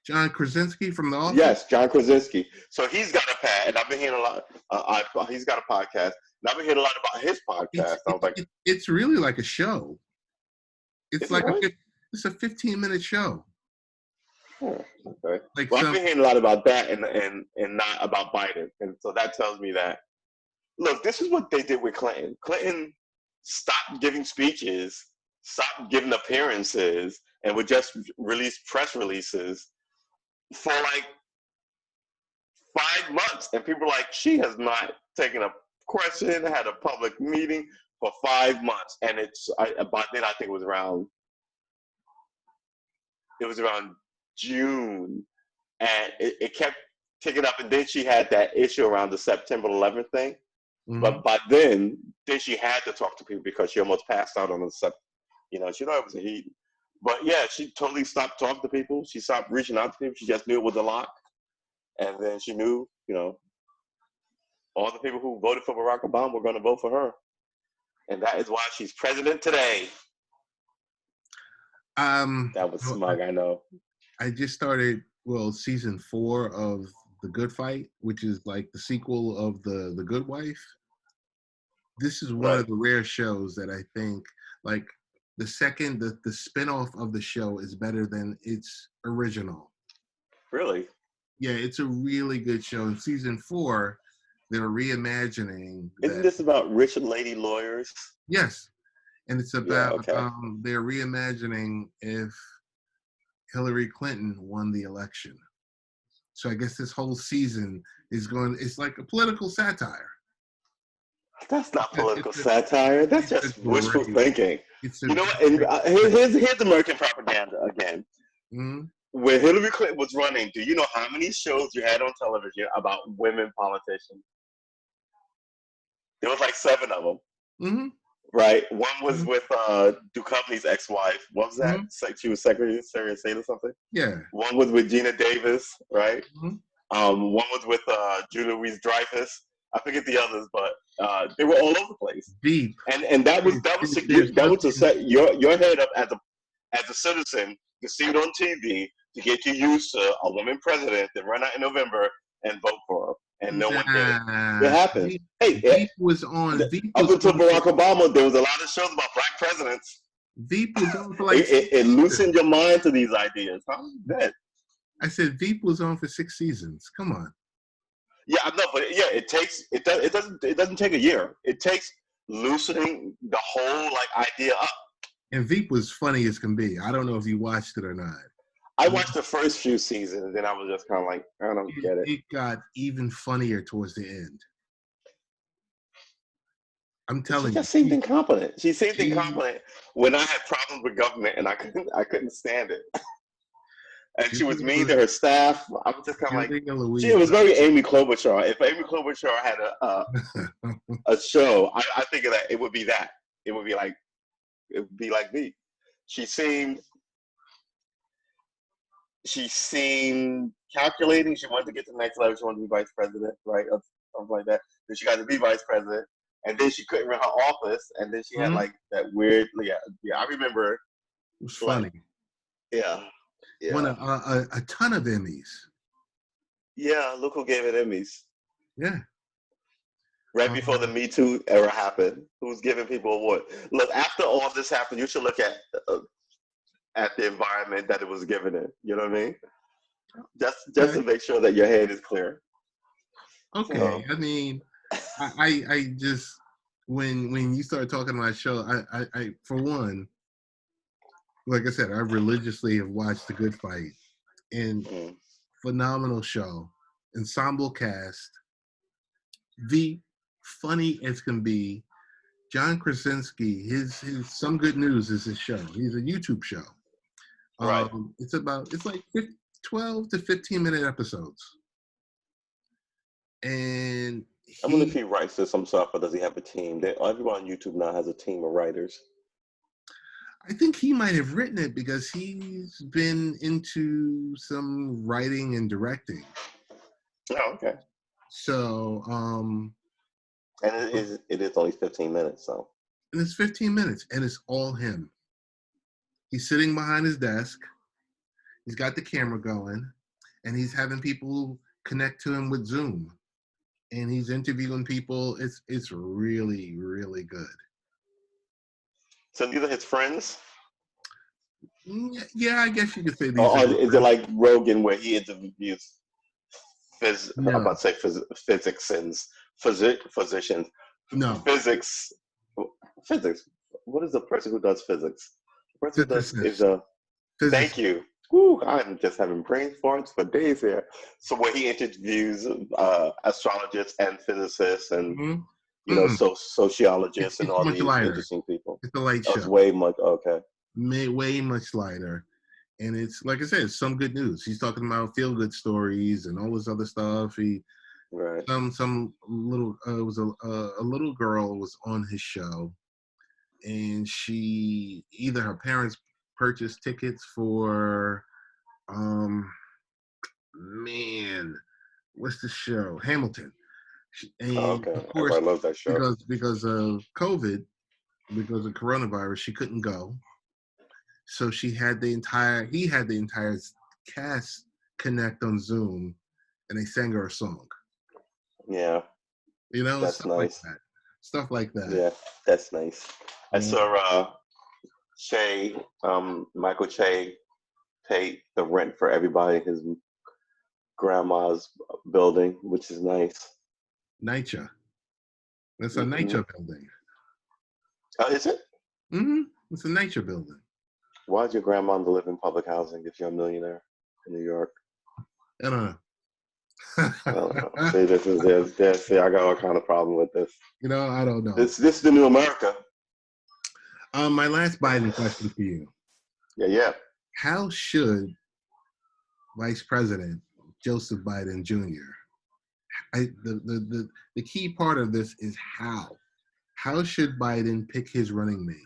John Krasinski from The Office. Yes, John Krasinski. So he's got a pad, and I've been hearing a lot. He's got a podcast, and I've been hearing a lot about his podcast. I was like, it's really like a show. It's like really? it's a 15-minute show. Okay. Like Well, I've some, been hearing a lot about that and not about Biden, and so that tells me that look, this is what they did with Clinton. Clinton stopped giving speeches, stopped giving appearances, and would just release press releases for like 5 months. And people were like, she has not taken a question, had a public meeting for 5 months. And by then I think it was around June, and it kept ticking up. And then she had that issue around the September 11th thing. But by then she had to talk to people because she almost passed out on the subject. You know, she knew it was a heat. But yeah, she totally stopped talking to people. She stopped reaching out to people. She just knew it was a lot. And then she knew, you know, all the people who voted for Barack Obama were going to vote for her. And that is why she's president today. That was smug, I know. I just started, season 4 of The Good Fight, which is like the sequel of The Good Wife. This is one of the rare shows that I think, like, the spinoff of the show is better than its original. Really? Yeah, it's a really good show. In season 4, they're reimagining. Isn't this about rich lady lawyers? Yes, and it's about okay. They're reimagining if Hillary Clinton won the election. So I guess this whole season it's like a political satire. That's not political satire. That's just wishful thinking. You know what? And here's American propaganda again. Mm-hmm. When Hillary Clinton was running, do you know how many shows you had on television about women politicians? There was like 7 of them. Mm-hmm. Right? One was with Duchovny's ex-wife. What was that? Mm-hmm. She was Secretary of State or something? Yeah. One was with Gina Davis, right? Mm-hmm. One was with Julia Louis-Dreyfus. I forget the others, but they were all over the place. Deep. And that was to set your head up as a citizen to see it on TV, to get you used to a woman president that run out in November and vote for her. And no one did it. It happens. Veep was on. Up until Barack Obama, there was a lot of shows about black presidents. Veep was on for like it loosened your mind to these ideas, huh? Good. I said Veep was on for 6 seasons. Come on. Yeah, I know, but yeah, it doesn't take a year. It takes loosening the whole idea up. And Veep was funny as can be. I don't know if you watched it or not. I watched the first few seasons, and then I was just kind of like, I don't get it. It got even funnier towards the end. I'm telling you. She just seemed incompetent. She seemed incompetent when I had problems with government, and I couldn't stand it. And she was mean to her staff. I was just kind of like, it was very Amy Klobuchar. If Amy Klobuchar had a show, I think that it would be that. It would be like me. She seemed calculating. She wanted to get to the next level. She wanted to be vice president, right? Or something like that. Then she got to be vice president. And then she couldn't run her office. And then she had that weird, I remember. It was funny. Yeah. Won a ton of Emmys. Yeah, look who gave it Emmys. Yeah. Right before the Me Too era happened, who's giving people awards? Look, after all this happened, you should look at the environment that it was given in. You know what I mean? Just to make sure that your head is clear. Okay. So, I mean, I just when you started talking about show, I for one, like I said, I religiously have watched The Good Fight, and phenomenal show, ensemble cast, the funny as can be. John Krasinski, his Some Good News is his show. He's a YouTube show. Right. It's like 12 to 15-minute episodes. And I wonder if he writes this himself, or does he have a team? Everyone on YouTube now has a team of writers. I think he might have written it because he's been into some writing and directing. Oh, okay. So, and it is only 15 minutes, so. And it's 15 minutes, and it's all him. He's sitting behind his desk. He's got the camera going, and he's having people connect to him with Zoom. And he's interviewing people. It's really, really good. So these are his friends? Yeah, I guess you could say these Or are is it like Rogan where he interviews I'm no, about to say physicians, no. physics, physics. What is the person who does physics? The person who does is Physicist. a. Thank Physicist. you. Woo, I'm just having brain farts for days here. So where he interviews astrologists and physicists and Mm-hmm. Mm-mm. sociologists and It's all much these lighter. interesting people. It's a light Oh, it's show. way much okay. Way much lighter. And it's like I said, it's some good news. He's talking about feel good stories and all this other stuff. Right. Some little it was a little girl was on his show, and she either her parents purchased tickets for um man, what's the show? Hamilton. Oh, And okay. of course, Everybody loves that show. because of COVID, because of coronavirus, she couldn't go. So he had the entire cast connect on Zoom, and they sang her a song. Yeah, that's Stuff like nice. that. Stuff like that. Yeah, that's nice. I Yeah. saw Che, Michael Che paid the rent for everybody in his grandma's building, which is nice. NYCHA. That's a Mm-hmm. NYCHA building. Oh, is it? Mm-hmm. It's a NYCHA building. Why does your grandma live in public housing if you're a millionaire in New York? I don't know. See, see, I got all kind of problem with this. I don't know. This is the new America. My last Biden question for you. Yeah. How should Vice President Joseph Biden Jr. The key part of this is how. How should Biden pick his running mate?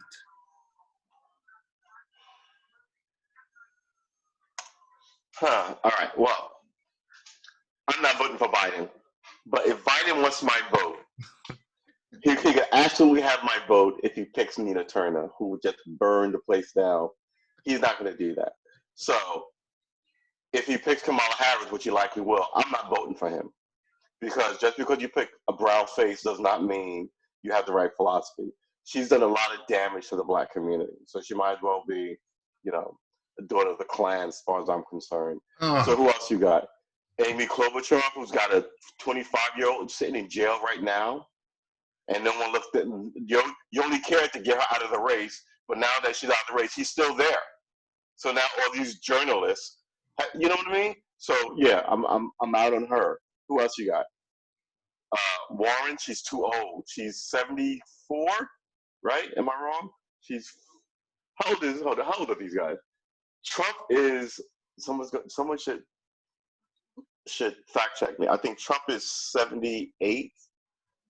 All right. Well, I'm not voting for Biden, but if Biden wants my vote, he could absolutely have my vote if he picks Nina Turner, who would just burn the place down. He's not going to do that. So if he picks Kamala Harris, which he likely will, I'm not voting for him. Because just because you pick a brown face does not mean you have the right philosophy. She's done a lot of damage to the black community. So she might as well be, a daughter of the Klan as far as I'm concerned. So who else you got? Amy Klobuchar, who's got a 25-year-old sitting in jail right now. And no one looked at you only cared to get her out of the race, but now that she's out of the race, she's still there. So now all these journalists, you know what I mean? So yeah, I'm out on her. Who else you got? Warren, she's too old. She's 74, right? Am I wrong? She's how old are these guys? Trump is someone should fact check me. I think Trump is 78.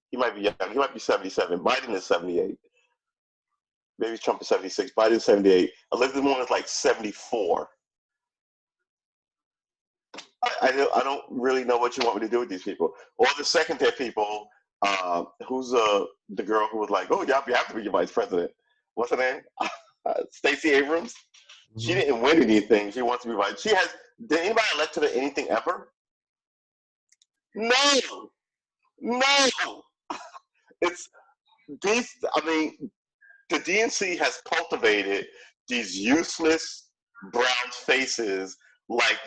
He might be young. He might be 77. Biden is 78. Maybe Trump is 76. Biden is 78. Elizabeth Warren is like 74. I don't really know what you want me to do with these people. Or the second tier people, who's the girl who was like, oh, y'all have to be your vice president. What's her name? Stacey Abrams. Mm-hmm. She didn't win anything. She wants to be vice. Did anybody elect her to anything ever? No. It's these. I mean, the DNC has cultivated these useless brown faces like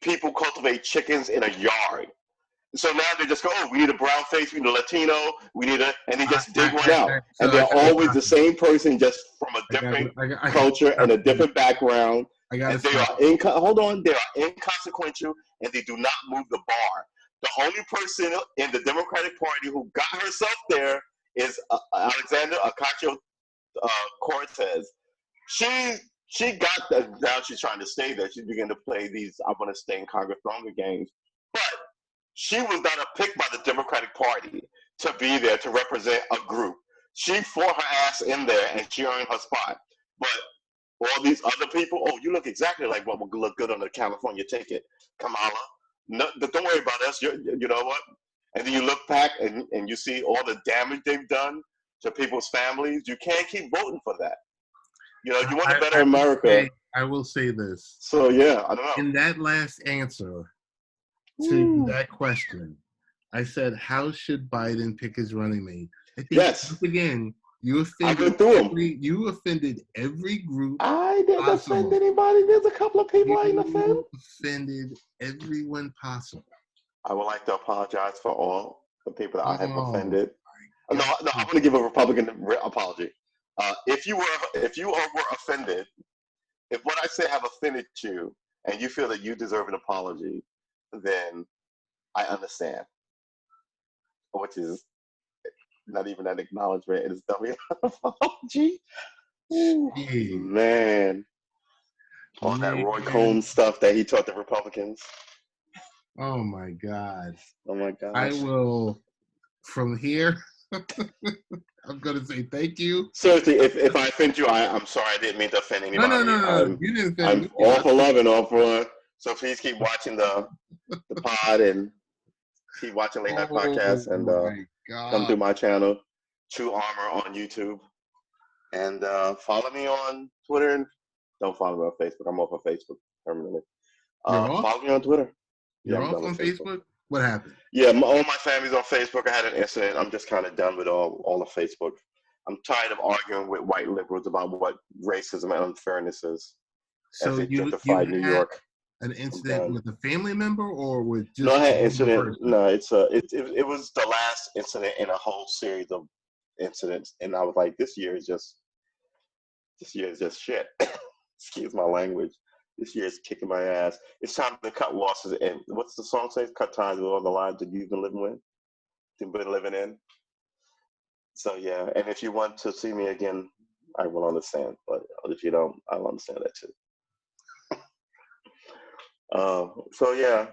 people cultivate chickens in a yard. So now they just go, oh, we need a brown face, we need a Latino, and they just dig one out. And they're always the same person, just from a different culture and a different background. And they are hold on, they are inconsequential, and they do not move the bar. The only person in the Democratic Party who got herself there is Alexandra Ocasio-Cortez. She got that. Now she's trying to stay there. She's beginning to play these "I want to stay in Congress longer" games, but she was not picked by the Democratic Party to be there to represent a group. She fought her ass in there and she earned her spot. But all these other people, oh, you look exactly like what would look good on the California ticket, Kamala. No, don't worry about us. You know what? And then you look back and you see all the damage they've done to people's families. You can't keep voting for that. You want a better America. I will say this. So yeah, I don't know. In that last answer to that question, I said, how should Biden pick his running mate? I think, yes. Again, You I offended went through them. you offended every group I didn't offend possible. anybody. There's a couple of people I didn't offend. You offended everyone possible. I would like to apologize for all the people that I have Oh, offended. No, God. I want to give a Republican apology. If you were offended, if what I say have offended you, and you feel that you deserve an apology, then I understand. Which is not even an acknowledgement; it is W apology. Ooh, Jeez. man, all that Roy Man. Combs stuff that he taught the Republicans. Oh my God. Oh my I gosh. will from here. I'm gonna say thank you. Seriously, if I offend you, I'm sorry. I didn't mean to offend anybody. No. You didn't offend I'm me. all for love and all for. So please keep watching the pod and keep watching late night Oh podcasts and my come through God. my channel, True Armor on YouTube, and follow me on Twitter. And don't follow me on Facebook. I'm off of Facebook permanently. You're off? Follow me on Twitter. Yeah, You're I'm off done on with Facebook. Facebook? What happened? Yeah, all my family's on Facebook. I had an incident. I'm just kind of done with all of Facebook. I'm tired of arguing with white liberals about what racism and unfairness is as So they you gentrified New had York. an I'm incident done. with a family member or with No, I just had a an normal incident. person? No, it was the last incident in a whole series of incidents, and I was like, this year is just shit. Excuse my language. This year is kicking my ass. It's time to cut losses. And what's the song say? Cut ties with all the lives that you've been living with, you've been living in. So yeah, and if you want to see me again, I will understand. But if you don't, I'll understand that too. So yeah,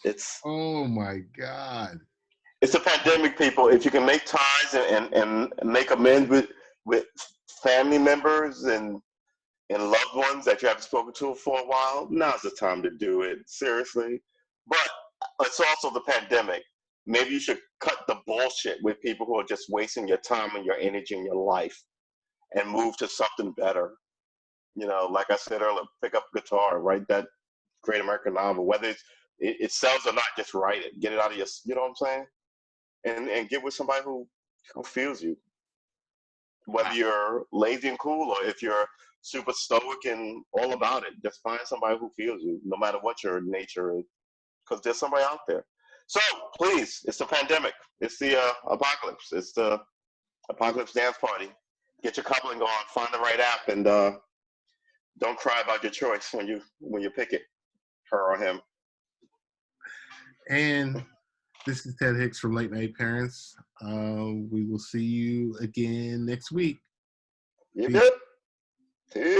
it's Oh my God. a pandemic, people. If you can make ties and make amends with family members and loved ones that you haven't spoken to for a while, now's the time to do it. Seriously. But it's also the pandemic. Maybe you should cut the bullshit with people who are just wasting your time and your energy and your life and move to something better. You know, like I said earlier, pick up a guitar, write that great American novel, whether it sells or not, just write it. Get it out of your, you know what I'm saying? And get with somebody who feels you. Whether you're lazy and cool or if you're super stoic and all about it, just find somebody who feels you, no matter what your nature is, because there's somebody out there. So please, it's the pandemic. It's the apocalypse. It's the apocalypse dance party. Get your coupling on. Find the right app, and don't cry about your choice when you pick it, her or him. And this is Ted Hicks from Late Night Parents. We will see you again next week. You Peace. good?